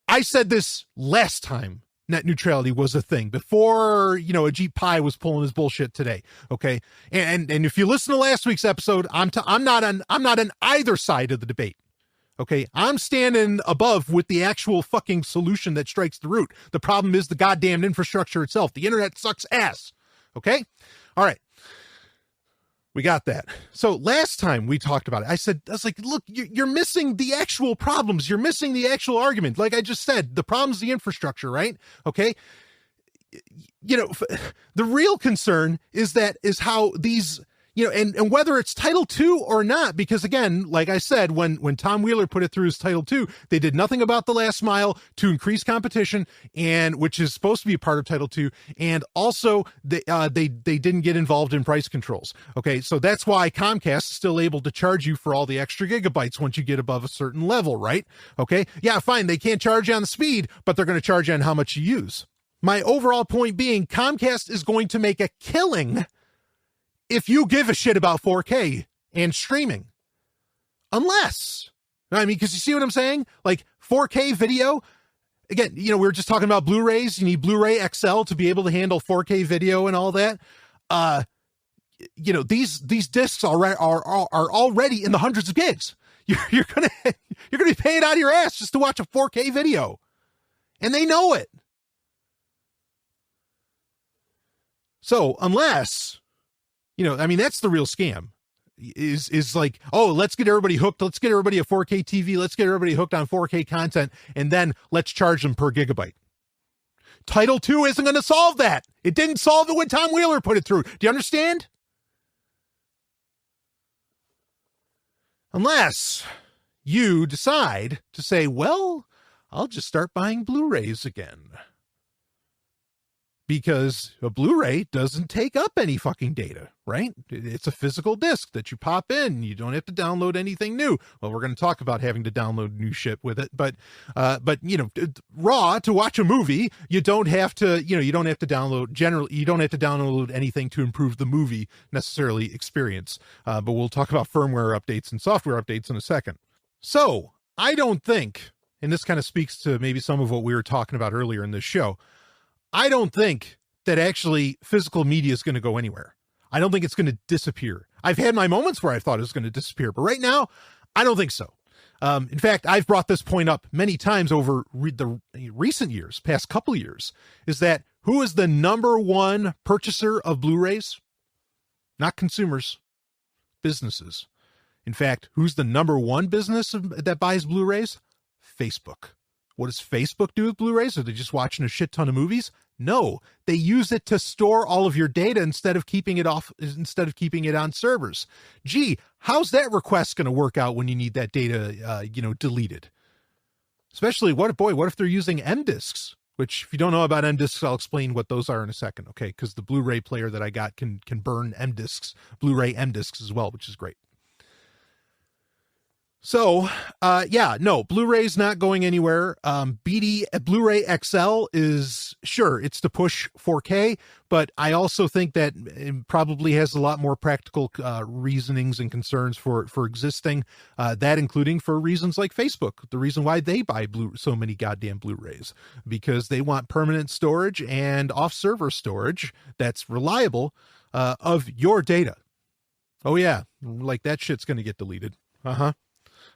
I said this last time net neutrality was a thing, before, Ajit Pai was pulling his bullshit today. Okay. And if you listen to last week's episode, I'm not on either side of the debate. Okay, I'm standing above with the actual fucking solution that strikes the root. The problem is the goddamn infrastructure itself. The internet sucks ass. Okay? All right. We got that. So last time we talked about it, I was like, look, you're missing the actual problems. You're missing the actual argument. Like I just said, the problem's the infrastructure, right? Okay? The real concern is how these... and whether it's Title II or not, because again, like I said, when Tom Wheeler put it through his Title II, they did nothing about the last mile to increase competition, and which is supposed to be a part of Title II, and also they didn't get involved in price controls. Okay, so that's why Comcast is still able to charge you for all the extra gigabytes once you get above a certain level, right? Okay, yeah, fine, they can't charge you on the speed, but they're going to charge you on how much you use. My overall point being, Comcast is going to make a killing if you give a shit about 4K and streaming. Because you see what I'm saying? Like 4K video, again, we were just talking about Blu-rays. You need Blu-ray XL to be able to handle 4K video and all that. These discs are already in the hundreds of gigs. You're gonna be paying out of your ass just to watch a 4K video, and they know it. So unless... that's the real scam is like, oh, let's get everybody hooked. Let's get everybody a 4K TV. Let's get everybody hooked on 4K content. And then let's charge them per gigabyte. Title II isn't going to solve that. It didn't solve it when Tom Wheeler put it through. Do you understand? Unless you decide to say, well, I'll just start buying Blu-rays again. because a Blu-ray doesn't take up any fucking data, right? It's a physical disc that you pop in. You don't have to download anything new. Well, we're going to talk about having to download new shit with it, but you know, raw to watch a movie, you don't have to, you don't have to download anything to improve the movie necessarily experience. But we'll talk about firmware updates and software updates in a second. So I don't think, and this kind of speaks to maybe some of what we were talking about earlier in this show, I don't think that actually physical media is going to go anywhere. I don't think it's going to disappear. I've had my moments where I thought it was going to disappear, but right now, I don't think so. In fact, I've brought this point up many times over the recent years, past couple years, is that who is the number one purchaser of Blu-rays? Not consumers, businesses. In fact, who's the number one business that buys Blu-rays? Facebook. What does Facebook do with Blu-rays? Are they just watching a shit ton of movies? No, they use it to store all of your data instead of keeping it on servers. Gee, how's that request going to work out when you need that data, deleted? Especially, what if they're using M-discs? Which, if you don't know about M-discs, I'll explain what those are in a second, okay? Because the Blu-ray player that I got can burn M-discs, Blu-ray M-discs as well, which is great. So, Blu-ray's not going anywhere. Blu-ray XL is, sure, it's to push 4K, but I also think that it probably has a lot more practical reasonings and concerns for existing, that including for reasons like Facebook. The reason why they buy so many goddamn Blu-rays, because they want permanent storage and off-server storage that's reliable of your data. Oh yeah, like that shit's going to get deleted. Uh-huh.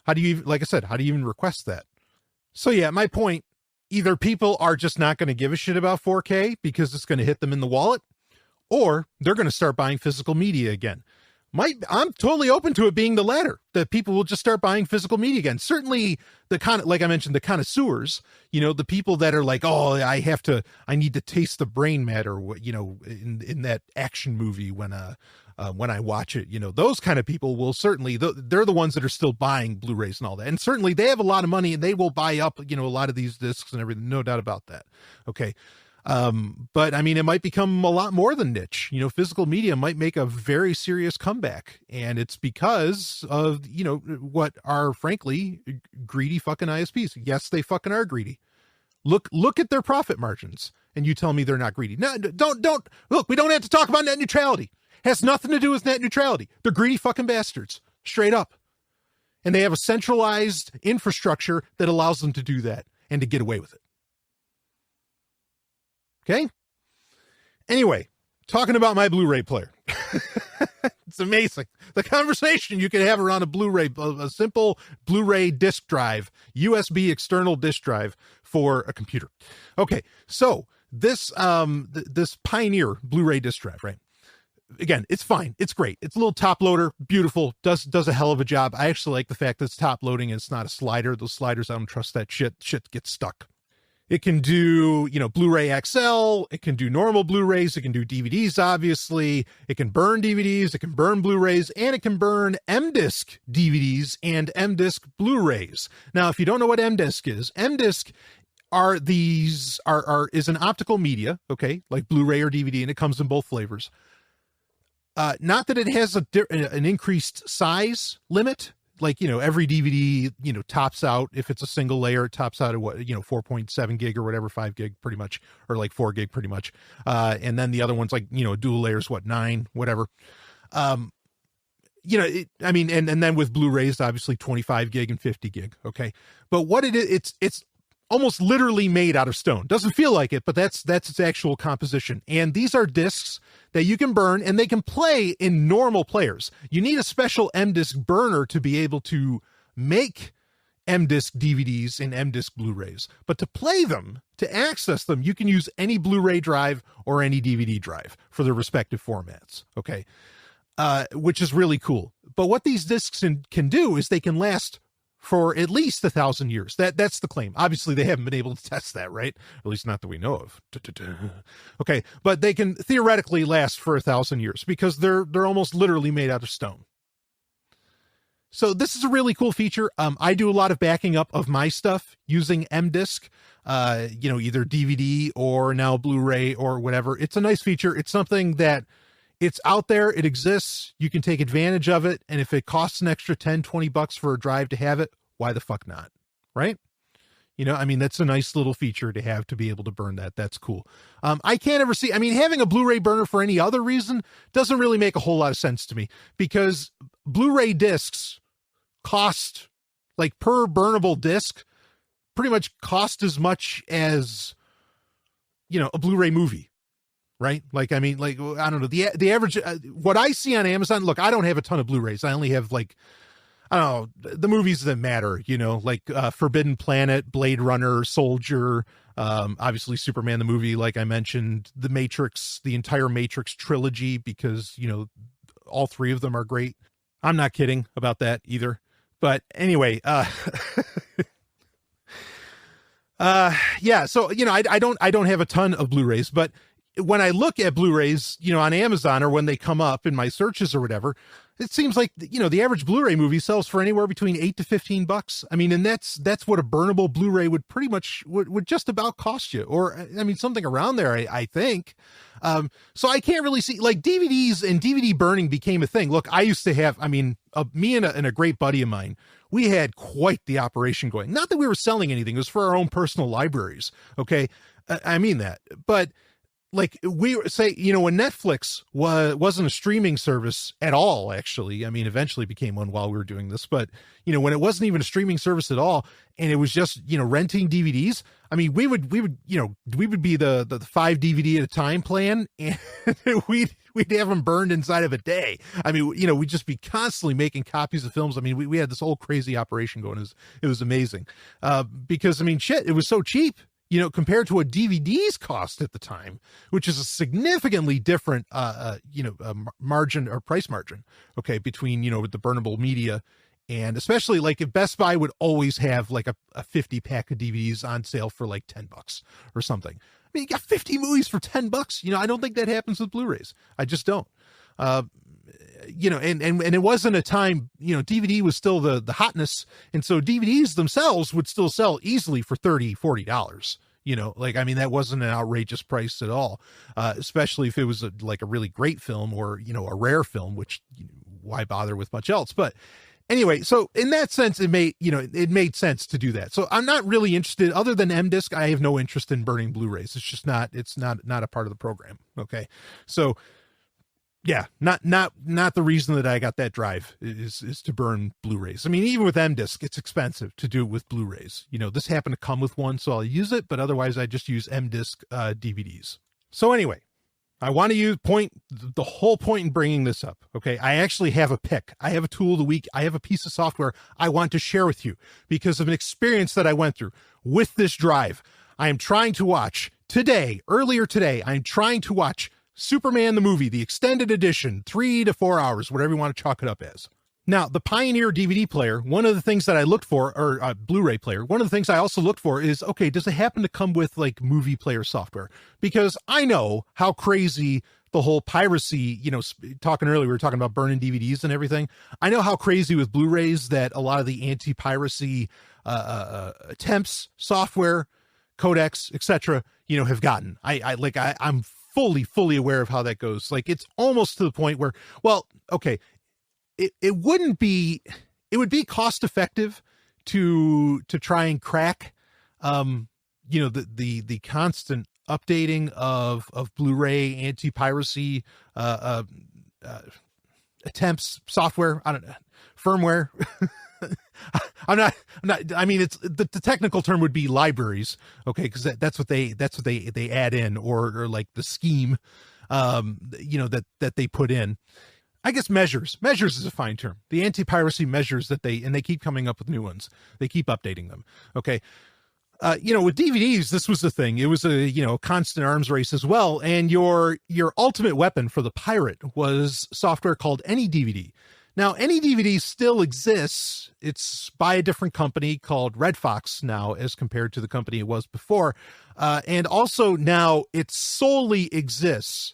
How do you even request that? So yeah, my point, either people are just not going to give a shit about 4K because it's going to hit them in the wallet, or they're going to start buying physical media again. I'm totally open to it being the latter, that people will just start buying physical media again. Certainly like I mentioned, the connoisseurs, the people that are like, oh, I need to taste the brain matter, in that action movie when I watch it, those kind of people will certainly, they're the ones that are still buying Blu-rays and all that. And certainly they have a lot of money and they will buy up, a lot of these discs and everything. No doubt about that. Okay. But I mean, it might become a lot more than niche. Physical media might make a very serious comeback, and it's because of, what are frankly greedy fucking ISPs. Yes, they fucking are greedy. Look at their profit margins and you tell me they're not greedy. No, don't look, we don't have to talk about net neutrality. Has nothing to do with net neutrality. They're greedy fucking bastards, straight up. And they have a centralized infrastructure that allows them to do that and to get away with it. Okay? Anyway, talking about my Blu-ray player. It's amazing. The conversation you can have around a Blu-ray, a simple Blu-ray disc drive, USB external disc drive for a computer. Okay, so this Pioneer Blu-ray disc drive, right? Again, it's fine. It's great. It's a little top loader, beautiful, does a hell of a job. I actually like the fact that it's top loading and it's not a slider. Those sliders, I don't trust that shit. Shit gets stuck. It can do, Blu-ray XL. It can do normal Blu-rays. It can do DVDs, obviously. It can burn DVDs. It can burn Blu-rays, and it can burn M-disc DVDs and M-disc Blu-rays. Now, if you don't know what M-disc is an optical media, okay, like Blu-ray or DVD, and it comes in both flavors. Not that it has an increased size limit, like, every DVD, tops out, if it's a single layer, it tops out at 4.7 gig or whatever, 5 gig pretty much, or like 4 gig pretty much. And then the other one's like, dual layers, 9, whatever. And then with Blu-rays, obviously 25 gig and 50 gig. Okay. But what it is, it's almost literally made out of stone. Doesn't feel like it, but that's its actual composition. And these are discs that you can burn, and they can play in normal players. You need a special M-disc burner to be able to make M-disc DVDs and M-disc Blu-rays. But to play them, to access them, you can use any Blu-ray drive or any DVD drive for their respective formats. Okay. Which is really cool. But what these discs can do is they can last for at least 1,000 years. That's the claim. Obviously, they haven't been able to test that, right? At least not that we know of. Okay, but they can theoretically last for 1,000 years because they're almost literally made out of stone. So this is a really cool feature. I do a lot of backing up of my stuff using MDisc, either DVD or now Blu-ray or whatever. It's a nice feature. It's something that it's out there. It exists. You can take advantage of it. And if it costs an extra $10-20 for a drive to have it, why the fuck not? Right? That's a nice little feature to have, to be able to burn that. That's cool. I can't ever see, having a Blu-ray burner for any other reason doesn't really make a whole lot of sense to me, because Blu-ray discs cost, like, per burnable disc, pretty much cost as much as, a Blu-ray movie, right? Like, I don't know, the average, what I see on Amazon, look, I don't have a ton of Blu-rays. I only have, like, I don't know, the movies that matter, like Forbidden Planet, Blade Runner, Soldier, obviously Superman the movie, like I mentioned, The Matrix, the entire Matrix trilogy, because, all three of them are great. I'm not kidding about that either. But anyway, yeah, so, I don't have a ton of Blu-rays, but when I look at Blu-rays, on Amazon, or when they come up in my searches or whatever, it seems like, the average Blu-ray movie sells for anywhere between $8 to $15. And that's what a burnable Blu-ray would pretty much, would just about cost you, or, something around there, I think. So I can't really see, like, DVDs and DVD burning became a thing. Look, I used to have, me and a great buddy of mine, we had quite the operation going. Not that we were selling anything. It was for our own personal libraries. Okay. I mean that, but, like, we say, when Netflix wasn't a streaming service at all, actually, eventually became one while we were doing this, but, when it wasn't even a streaming service at all, and it was just, renting DVDs, we would be the 5 DVD at a time plan, and we'd have them burned inside of a day. We'd just be constantly making copies of films. We had this whole crazy operation going. It was amazing. Because, shit, it was so cheap. Compared to what DVDs cost at the time, which is a significantly different, margin or price margin, okay, between, with the burnable media, and especially, like, if Best Buy would always have, like, a 50 pack of DVDs on sale for like $10 or something. You got 50 movies for $10. I don't think that happens with Blu-rays. I just don't. And it wasn't a time, DVD was still the hotness. And so DVDs themselves would still sell easily for $30, $40. That wasn't an outrageous price at all. Especially if it was a really great film, or, a rare film, which, why bother with much else? But anyway, so in that sense, it made sense to do that. So I'm not really interested, other than MDisc, I have no interest in burning Blu-rays. It's just not a part of the program. Okay. So, yeah, not the reason that I got that drive is to burn Blu-rays. Even with MDisc, it's expensive to do it with Blu-rays. This happened to come with one, so I'll use it, but otherwise I just use MDisc DVDs. So anyway, I want to use the whole point in bringing this up. Okay. I actually have a pick. I have a tool of the week. I have a piece of software I want to share with you because of an experience that I went through with this drive. I am trying to watch earlier today, I'm trying to watch Superman the movie, the extended edition, 3 to 4 hours, whatever you want to chalk it up as. Now, the Pioneer DVD player, one of the things that I looked for, or Blu-ray player, one of the things I also looked for is, okay, does it happen to come with, like, movie player software? Because I know how crazy the whole piracy, talking earlier, we were talking about burning DVDs and everything. I know how crazy with Blu-rays that a lot of the anti-piracy attempts, software, codecs, etc., have gotten. I'm fully aware of how that goes. Like, it's almost to the point where, well, okay, it would be cost effective to try and crack, the constant updating of Blu-ray anti-piracy, attempts, software, I don't know, firmware. It's the technical term would be libraries. Okay. Cause that's what they add in, or like the scheme, that they put in. I guess measures is a fine term. The anti-piracy measures that they keep coming up with new ones. They keep updating them. Okay. With DVDs, this was the thing. It was a, constant arms race as well. And your ultimate weapon for the pirate was software called AnyDVD. Now, AnyDVD still exists. It's by a different company called Red Fox now, as compared to the company it was before. And also now it solely exists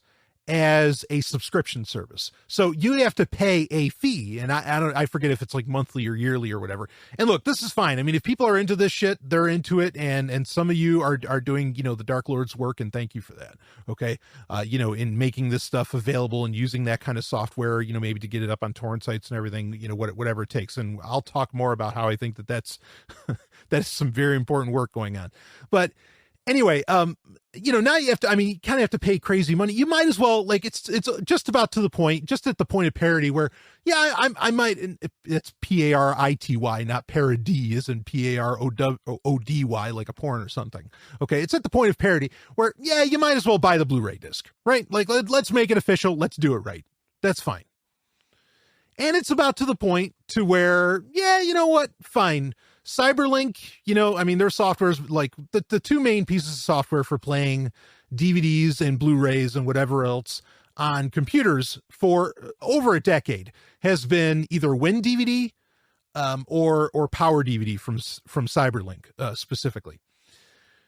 as a subscription service. So you have to pay a fee, and I forget if it's like monthly or yearly or whatever. And look, this is fine. I mean, if people are into this shit, they're into it, and some of you are doing, you know, the Dark Lord's work, and thank you for that. Okay, you know, in making this stuff available and using that kind of software, you know, maybe to get it up on torrent sites and everything, you know, whatever it takes. And I'll talk more about how I think that's that's some very important work going on. But anyway, you know, now you have to, I mean, you kind of have to pay crazy money. You might as well, like, it's just about to the point, just at the point of parody where, yeah, I might, it's Parity, not parody, isn't Parody, like a porn or something. Okay. It's at the point of parody where, yeah, you might as well buy the Blu-ray disc, right? Like, let's make it official. Let's do it right. That's fine. And it's about to the point to where, yeah, you know what? Fine. Cyberlink, you know, I mean, their software is like the two main pieces of software for playing DVDs and Blu-rays and whatever else on computers for over a decade has been either WinDVD or Power DVD from Cyberlink specifically.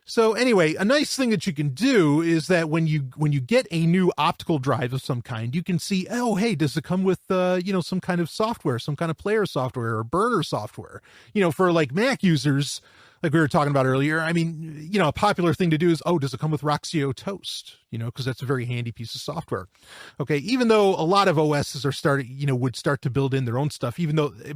So anyway, a nice thing that you can do is that when you get a new optical drive of some kind, you can see, oh, hey, does it come with, you know, some kind of software, some kind of player software or burner software, you know, for like Mac users, like we were talking about earlier. I mean, you know, a popular thing to do is, oh, does it come with Roxio Toast? You know, because that's a very handy piece of software. Okay. Even though a lot of OSs are starting, you know, would start to build in their own stuff,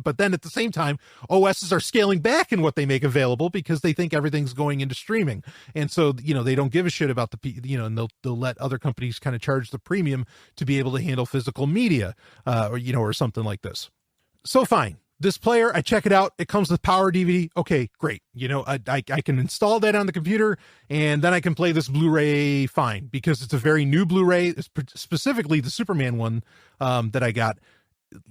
but then at the same time, OSs are scaling back in what they make available because they think everything's going into streaming. And so, you know, they don't give a shit about you know, and they'll let other companies kind of charge the premium to be able to handle physical media, or, you know, or something like this. So fine. This player, I check it out. It comes with Power DVD. Okay, great. You know, I can install that on the computer, and then I can play this Blu-ray fine because it's a very new Blu-ray. It's specifically the Superman one that I got,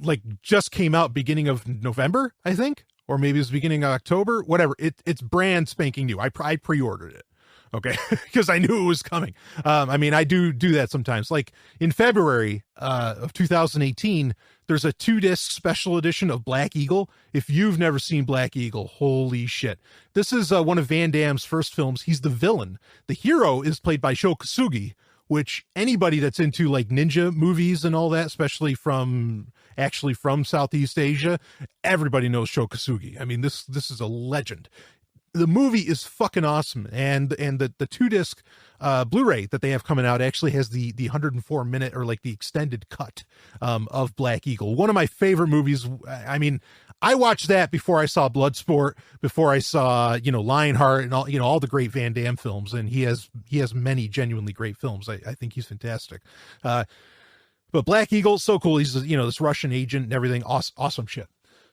like, just came out beginning of November, I think, or maybe it was beginning of October. Whatever. It's brand spanking new. I pre-ordered it. Okay, because I knew it was coming. I mean, I do that sometimes. Like in February of 2018, there's a 2-disc special edition of Black Eagle. If you've never seen Black Eagle, holy shit. This is one of Van Damme's first films. He's the villain. The hero is played by Sho Kosugi, which anybody that's into like ninja movies and all that, especially from Southeast Asia, everybody knows Sho Kosugi. I mean, this is a legend. The movie is fucking awesome, and the 2-disc Blu-ray that they have coming out actually has the 104-minute or like the extended cut of Black Eagle. One of my favorite movies. I mean, I watched that before I saw Bloodsport, before I saw, you know, Lionheart and all, you know, all the great Van Damme films, and he has many genuinely great films. I think he's fantastic. But Black Eagle, so cool. He's, you know, this Russian agent and everything. Awesome shit.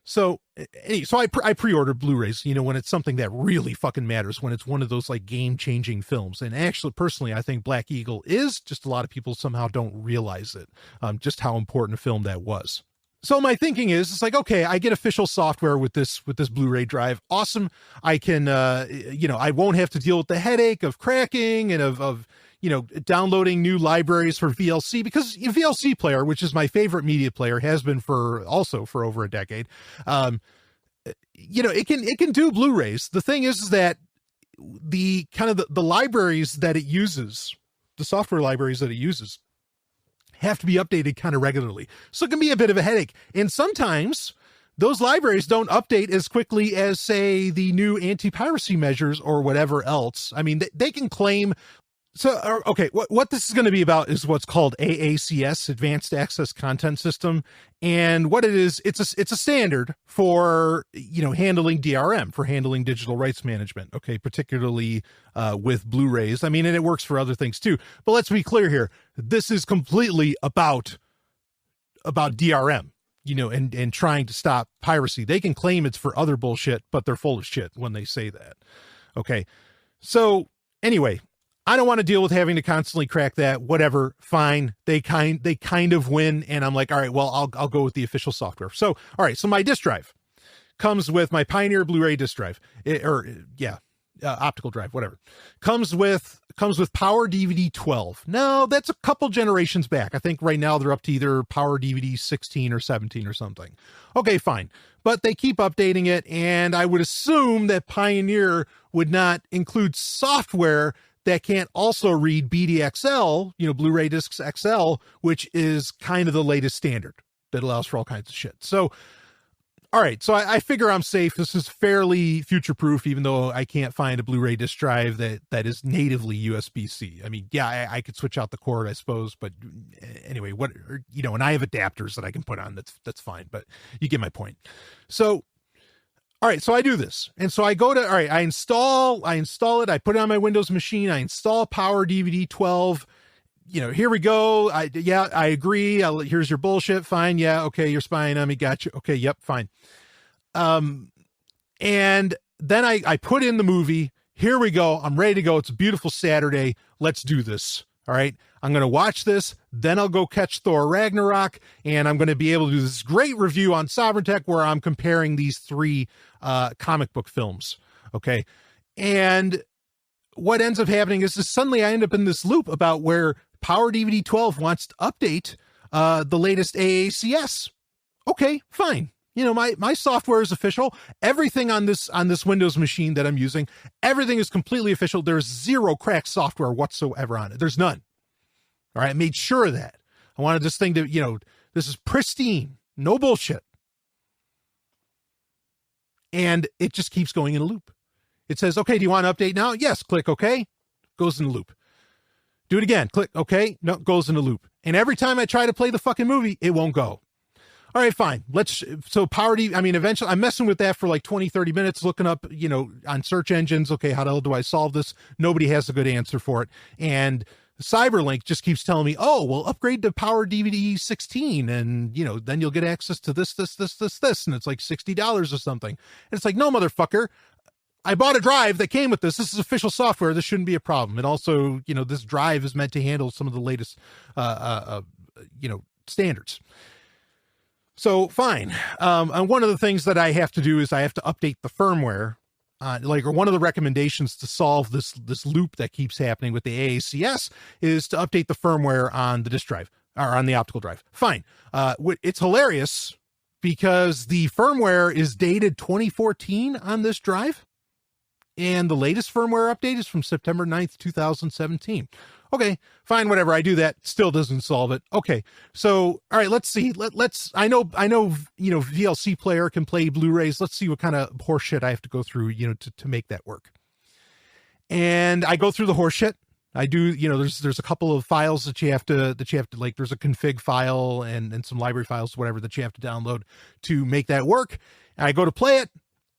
So I pre-ordered Blu-rays, you know, when it's something that really fucking matters, when it's one of those like game-changing films. And actually, personally, I think Black Eagle is, just a lot of people somehow don't realize it, just how important a film that was. So my thinking is, it's like, okay, I get official software with this Blu-ray drive. Awesome. I can, you know, I won't have to deal with the headache of cracking and of you know, downloading new libraries for VLC, because VLC player, which is my favorite media player, has been for over a decade. You know, it can do Blu-rays. The thing is that the kind of the libraries that it uses, the software libraries that it uses, have to be updated kind of regularly. So it can be a bit of a headache. And sometimes those libraries don't update as quickly as, say, the new anti-piracy measures or whatever else. I mean, they can claim. So, okay, what this is going to be about is what's called AACS, Advanced Access Content System. And what it is, it's a standard for, you know, handling DRM, for handling digital rights management. Okay, particularly with Blu-rays. I mean, and it works for other things too. But let's be clear here. This is completely about DRM, you know, and trying to stop piracy. They can claim it's for other bullshit, but they're full of shit when they say that. Okay, so anyway, I don't want to deal with having to constantly crack that. Whatever, fine. They kind of win, and I'm like, all right, well, I'll go with the official software. So, all right, so my disk drive comes with my Pioneer Blu-ray disk drive, optical drive, whatever. Comes with Power DVD 12. Now, that's a couple generations back. I think right now they're up to either Power DVD 16 or 17 or something. Okay, fine. But they keep updating it, and I would assume that Pioneer would not include software that can't also read BDXL, Blu-ray discs XL, which is kind of the latest standard that allows for all kinds of shit. So, all right. So I figure I'm safe. This is fairly future-proof, even though I can't find a Blu-ray disc drive that is natively USB-C. I mean, yeah, I could switch out the cord, I suppose, but anyway, and I have adapters that I can put on. That's fine, but you get my point. So, all right, so I do this. And so I go to, all right, I install it. I put it on my Windows machine. I install Power DVD 12. Here we go. I agree. Here's your bullshit. Fine. Yeah. Okay. You're spying on me. Gotcha. Okay. Yep. Fine. And then I put in the movie. Here we go. I'm ready to go. It's a beautiful Saturday. Let's do this. All right. I'm going to watch this. Then I'll go catch Thor Ragnarok, and I'm going to be able to do this great review on Sovryn Tech where I'm comparing these three comic book films. Okay. And what ends up happening is suddenly I end up in this loop about where Power DVD 12 wants to update the latest AACS. Okay, fine. My software is official. Everything on this Windows machine that I'm using, everything is completely official. There's zero cracked software whatsoever on it. There's none. All right, I made sure of that. I wanted this thing to, this is pristine. No bullshit. And it just keeps going in a loop. It says, okay, do you want to update now? Yes, click OK. Goes in a loop. Do it again. Click OK. No, goes in a loop. And every time I try to play the fucking movie, it won't go. All right, fine. Eventually I'm messing with that for like 20, 30 minutes, looking up, on search engines. Okay, how the hell do I solve this? Nobody has a good answer for it. And Cyberlink just keeps telling me, oh, well, upgrade to Power DVD 16 and, then you'll get access to this. And it's like $60 or something. And it's like, no, motherfucker. I bought a drive that came with this. This is official software. This shouldn't be a problem. And also, this drive is meant to handle some of the latest, standards. So fine. And one of the things that I have to do is I have to update the firmware. Or one of the recommendations to solve this loop that keeps happening with the AACS is to update the firmware on the disk drive or on the optical drive. Fine. It's hilarious because the firmware is dated 2014 on this drive. And the latest firmware update is from September 9th, 2017. Okay, fine, whatever. I do that. Still doesn't solve it. Okay. So, all right, let's see. I know, VLC player can play Blu-rays. Let's see what kind of horseshit I have to go through, to make that work. And I go through the horseshit. I do, there's a couple of files that you have to like, there's a config file and some library files, whatever, that you have to download to make that work. And I go to play it.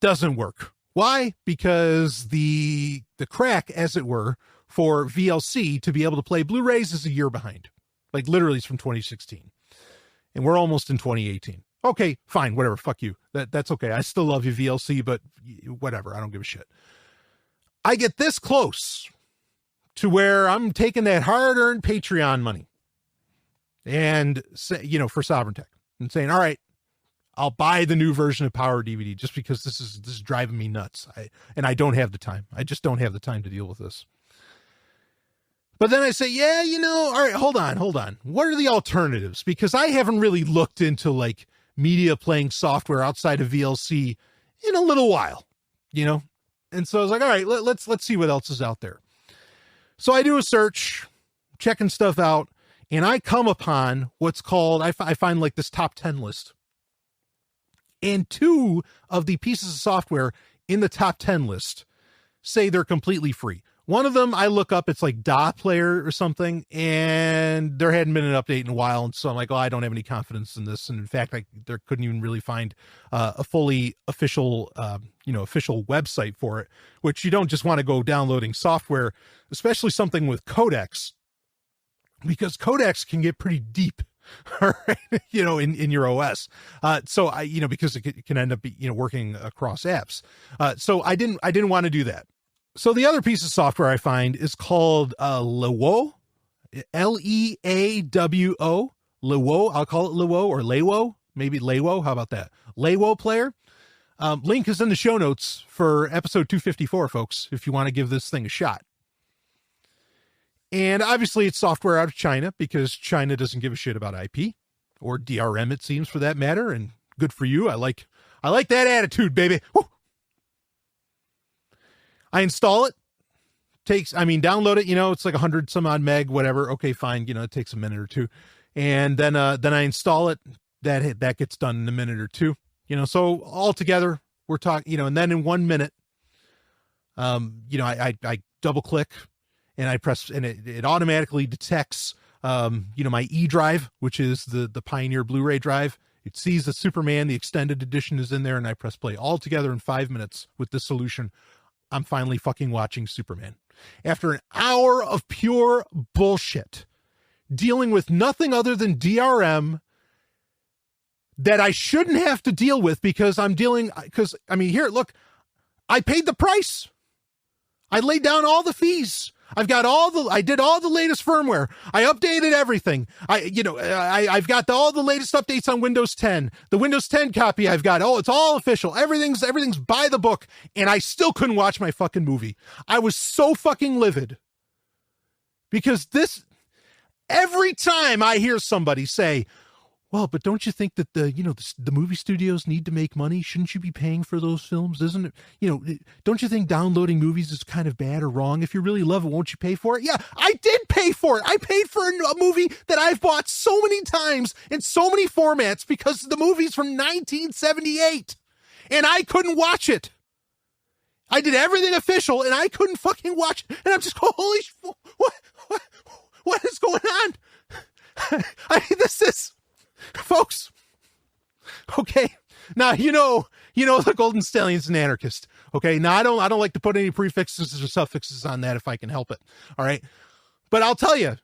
Doesn't work. Why? Because the crack, as it were, for VLC to be able to play Blu-rays is a year behind. Like literally it's from 2016. And we're almost in 2018. Okay, fine, whatever, fuck you. That's okay. I still love you, VLC, but whatever, I don't give a shit. I get this close to where I'm taking that hard-earned Patreon money and say, for Sovryn Tech and saying, all right, I'll buy the new version of Power DVD just because this is driving me nuts. I don't have the time. I just don't have the time to deal with this. But then I say, yeah, all right, hold on. What are the alternatives? Because I haven't really looked into like media playing software outside of VLC in a little while, And so I was like, all right, let's see what else is out there. So I do a search, checking stuff out, and I come upon what's called, I find like this top 10 list. And two of the pieces of software in the top 10 list say they're completely free. One of them I look up, it's like DA Player or something, and there hadn't been an update in a while. And so I'm like, I don't have any confidence in this. And in fact, there couldn't even really find a fully official, official website for it, which you don't just want to go downloading software, especially something with codecs, because codecs can get pretty deep. All right, in your OS. So because it can end up working across apps. So I didn't want to do that. So the other piece of software I find is called Lewo, Leawo, Lewo. I'll call it Lewo or Lewo, maybe Lewo. How about that? Lewo player. Link is in the show notes for episode 254, folks, if you want to give this thing a shot. And obviously it's software out of China because China doesn't give a shit about IP or DRM, it seems, for that matter. And good for you. I like that attitude, baby. Woo! I install it. download it, it's like 100 some odd meg, whatever. Okay, fine. It takes a minute or two. And then I install it. That gets done in a minute or two, so all together we're talking, and then in 1 minute, I double click and I press, and it automatically detects, my E drive, which is the Pioneer Blu-ray drive. It sees that Superman, the extended edition, is in there, and I press play. All together in 5 minutes with this solution, I'm finally fucking watching Superman. After an hour of pure bullshit, dealing with nothing other than DRM that I shouldn't have to deal with because here, look, I paid the price. I laid down all the fees. I did all the latest firmware. I updated everything. I've got all the latest updates on Windows 10. The Windows 10 copy I've got. Oh, it's all official. Everything's by the book. And I still couldn't watch my fucking movie. I was so fucking livid. Because every time I hear somebody say, well, but don't you think that the movie studios need to make money? Shouldn't you be paying for those films? Isn't it, don't you think downloading movies is kind of bad or wrong? If you really love it, won't you pay for it? Yeah, I did pay for it. I paid for a movie that I've bought so many times in so many formats because the movie's from 1978 and I couldn't watch it. I did everything official and I couldn't fucking watch it. And I'm just going, holy, what is going on? This is... Folks, okay, now the Golden Stallion's an anarchist. Okay, now I don't like to put any prefixes or suffixes on that if I can help it. All right, but I'll tell you,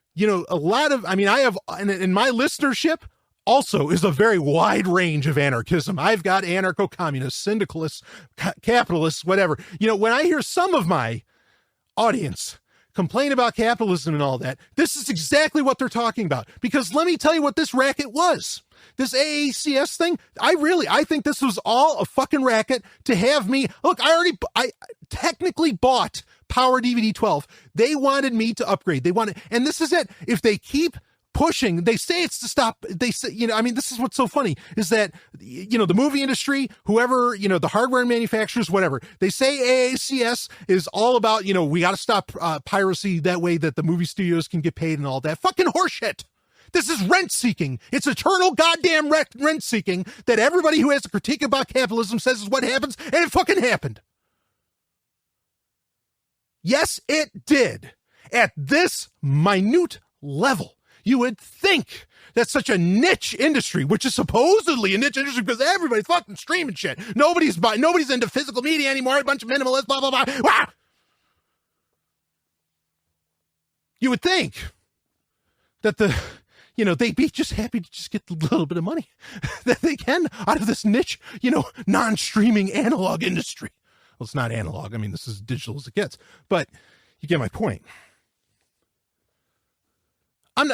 a lot of, I have in my listenership also is a very wide range of anarchism. I've got anarcho-communists, syndicalists, capitalists, whatever. When I hear some of my audience complain about capitalism and all that, this is exactly what they're talking about. Because let me tell you what this racket was. This AACS thing, I think this was all a fucking racket to have me. Look, I technically bought Power DVD 12. They wanted me to upgrade. And this is it. If they keep pushing, they say it's to stop. They say, this is what's so funny is that, the movie industry, whoever, the hardware manufacturers, whatever, they say AACS is all about, we got to stop piracy that way that the movie studios can get paid and all that. Fucking horseshit. This is rent seeking. It's eternal goddamn rent seeking that everybody who has a critique about capitalism says is what happens, and it fucking happened. Yes, it did. At this minute level. You would think that such a niche industry, which is supposedly a niche industry because everybody's fucking streaming shit. Nobody's into physical media anymore. A bunch of minimalists, blah, blah, blah. Wah! You would think that they'd be just happy to just get a little bit of money that they can out of this niche, non-streaming analog industry. Well, it's not analog. This is digital as it gets, but you get my point. I'm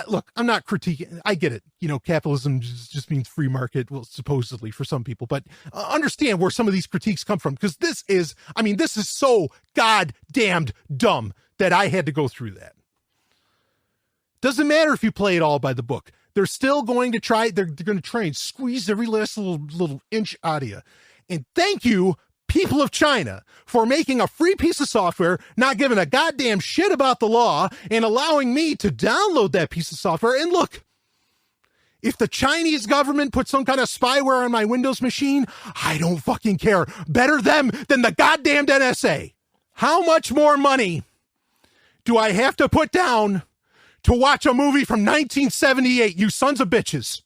not critiquing. I get it. Capitalism just means free market. Well, supposedly for some people, but understand where some of these critiques come from. Because this is so goddamned dumb that I had to go through that. Doesn't matter if you play it all by the book. They're still going to try. They're going to try and squeeze every last little inch out of you. And thank you, people of China, for making a free piece of software, not giving a goddamn shit about the law, and allowing me to download that piece of software. And look, if the Chinese government puts some kind of spyware on my Windows machine, I don't fucking care. Better them than the goddamn NSA. How much more money do I have to put down to watch a movie from 1978, you sons of bitches?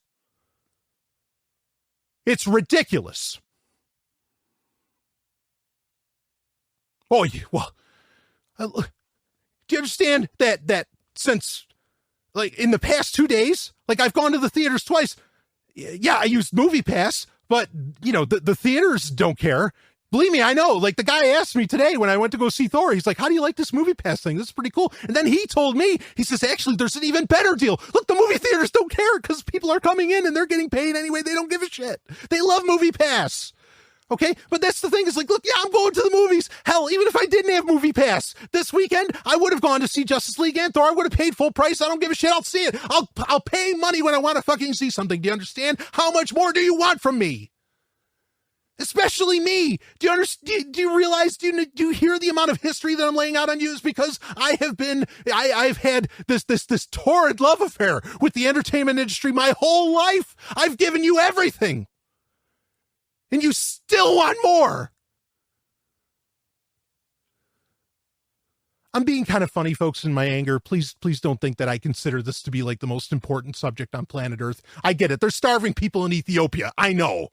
It's ridiculous. Oh, well, do you understand that since, in the past 2 days, I've gone to the theaters twice. Yeah, I used MoviePass, but, the theaters don't care. Believe me, I know. The guy asked me today when I went to go see Thor, he's like, how do you like this MoviePass thing? This is pretty cool. And then he told me, he says, actually, there's an even better deal. Look, the movie theaters don't care because people are coming in and they're getting paid anyway. They don't give a shit. They love MoviePass. Okay, but that's the thing is look, yeah, I'm going to the movies. Hell, even if I didn't have MoviePass this weekend, I would have gone to see Justice League and Thor. I would have paid full price. I don't give a shit. I'll see it. I'll pay money when I want to fucking see something. Do you understand? How much more do you want from me? Especially me. Do you understand? Do you realize, do you hear the amount of history that I'm laying out on you? Is because I've had this torrid love affair with the entertainment industry my whole life. I've given you everything. And you still want more. I'm being kind of funny, folks, in my anger. Please don't think that I consider this to be like the most important subject on planet Earth. I get it. There's starving people in Ethiopia. I know.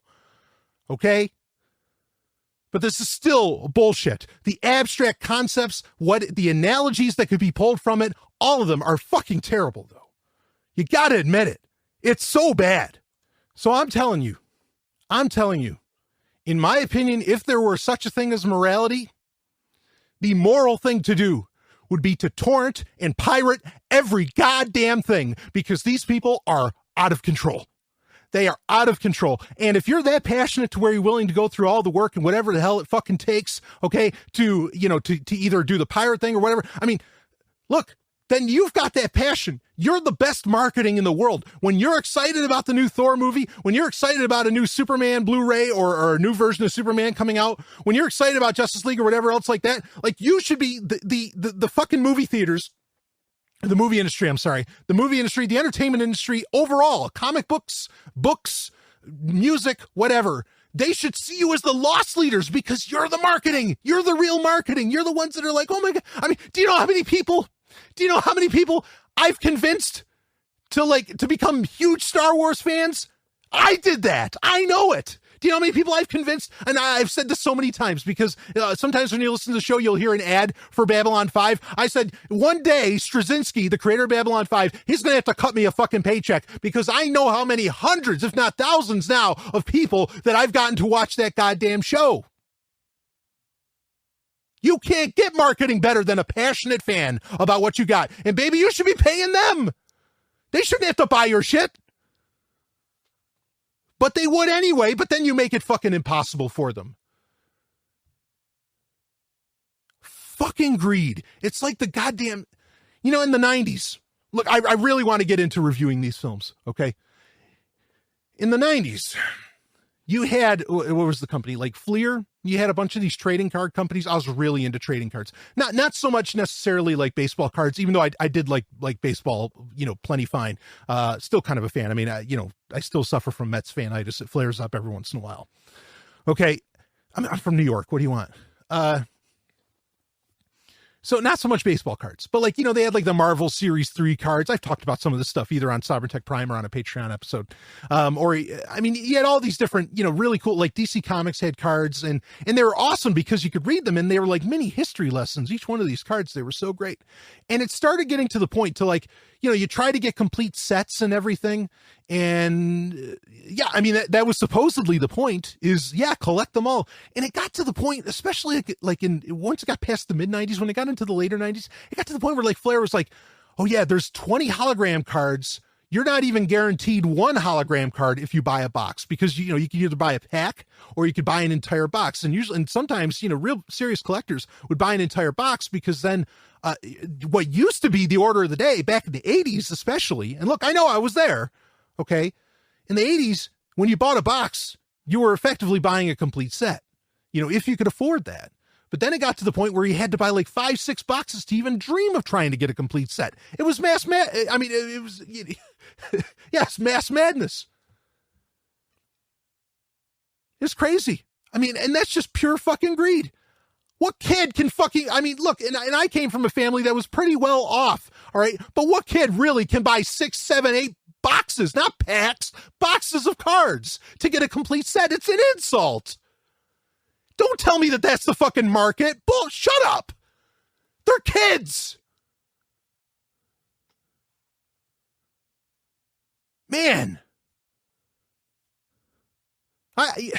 Okay? But this is still bullshit. The abstract concepts, the analogies that could be pulled from it, all of them are fucking terrible, though. You gotta admit it. It's so bad. So I'm telling you, in my opinion, if there were such a thing as morality, the moral thing to do would be to torrent and pirate every goddamn thing, because these people are out of control. They are out of control. And if you're that passionate to where you're willing to go through all the work and whatever the hell it fucking takes, okay, to either do the pirate thing or whatever, I mean, look, then you've got that passion. You're the best marketing in the world. When you're excited about the new Thor movie, when you're excited about a new Superman Blu-ray or a new version of Superman coming out, when you're excited about Justice League or whatever else like that, like, you should be the fucking movie theaters, the movie industry, the entertainment industry overall, comic books, music, whatever. They should see you as the loss leaders, because you're the marketing. You're the real marketing. You're the ones that are like, oh my God. I mean, do you know how many people I've convinced to become huge Star Wars fans? I did that. I know it. Do you know how many people I've convinced? And I've said this so many times, because sometimes when you listen to the show, you'll hear an ad for Babylon 5. I said, one day, Straczynski, the creator of Babylon 5, he's going to have to cut me a fucking paycheck, because I know how many hundreds, if not thousands now, of people that I've gotten to watch that goddamn show. You can't get marketing better than a passionate fan about what you got. And baby, you should be paying them. They shouldn't have to buy your shit. But they would anyway, but then you make it fucking impossible for them. Fucking greed. It's like the goddamn, in the 90s. Look, I really want to get into reviewing these films, okay? In the 90s, you had, what was the company? Like Fleer? You had a bunch of these trading card companies. I was really into trading cards. Not so much necessarily like baseball cards, even though I did like baseball, plenty fine. Still kind of a fan. I mean, I still suffer from Mets fanitis. It flares up every once in a while. Okay. I'm from New York. What do you want? So not so much baseball cards, but they had like the Marvel Series 3 cards. I've talked about some of this stuff either on Sovryn Tech Prime or on a Patreon episode. You had all these different, really cool, like DC Comics had cards, and they were awesome because you could read them, and they were like mini history lessons. Each one of these cards, they were so great. And it started getting to the point to you try to get complete sets and everything. And that was supposedly the point, is collect them all. And it got to the point, especially once it got past the mid 90s, when it got into the later 90s, it got to the point where Flair was like, oh yeah, there's 20 hologram cards. You're not even guaranteed one hologram card if you buy a box, because you can either buy a pack or you could buy an entire box. And sometimes real serious collectors would buy an entire box, because then what used to be the order of the day back in the 80s especially, and look, I know I was there, okay, in the 80s, when you bought a box, you were effectively buying a complete set, if you could afford that. But then it got to the point where you had to buy like 5-6 boxes to even dream of trying to get a complete set. It was mass madness. It's crazy. And that's just pure fucking greed. What kid can look, and I came from a family that was pretty well off, all right? But what kid really can buy 6, 7, 8 boxes, not packs, boxes of cards to get a complete set? It's an insult. Don't tell me that that's the fucking market. Bull, shut up. They're kids. Man. I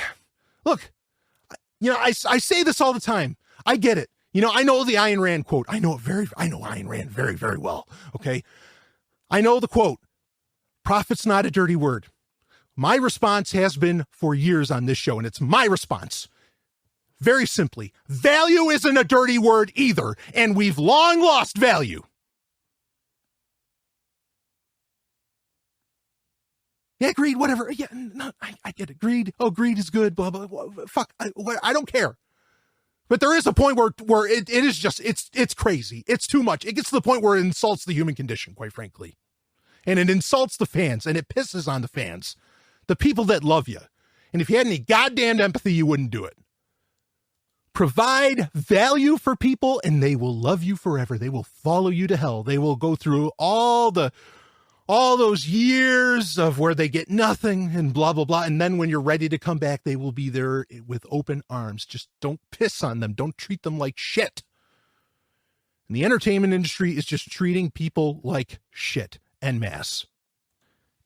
say this all the time. I get it. I know the Ayn Rand quote. I know Ayn Rand very, very well. Okay. I know the quote. Profit's not a dirty word. My response has been for years on this show, and it's my response. Very simply, value isn't a dirty word either, and we've long lost value. Yeah, greed, whatever. Yeah, no, I get it. Greed. Oh, greed is good. Blah, blah, blah. Fuck. I don't care. But there is a point where it is just, it's crazy. It's too much. It gets to the point where it insults the human condition, quite frankly. And it insults the fans, and it pisses on the fans, the people that love you. And if you had any goddamn empathy, you wouldn't do it. Provide value for people, and they will love you forever. They will follow you to hell. They will go through all those years of where they get nothing and blah, blah, blah. And then when you're ready to come back, they will be there with open arms. Just don't piss on them. Don't treat them like shit. And the entertainment industry is just treating people like shit en masse.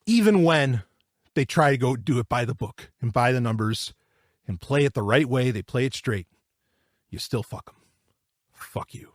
Even when they try to go do it by the book and by the numbers and play it the right way, they play it straight. You still fuck them. Fuck you.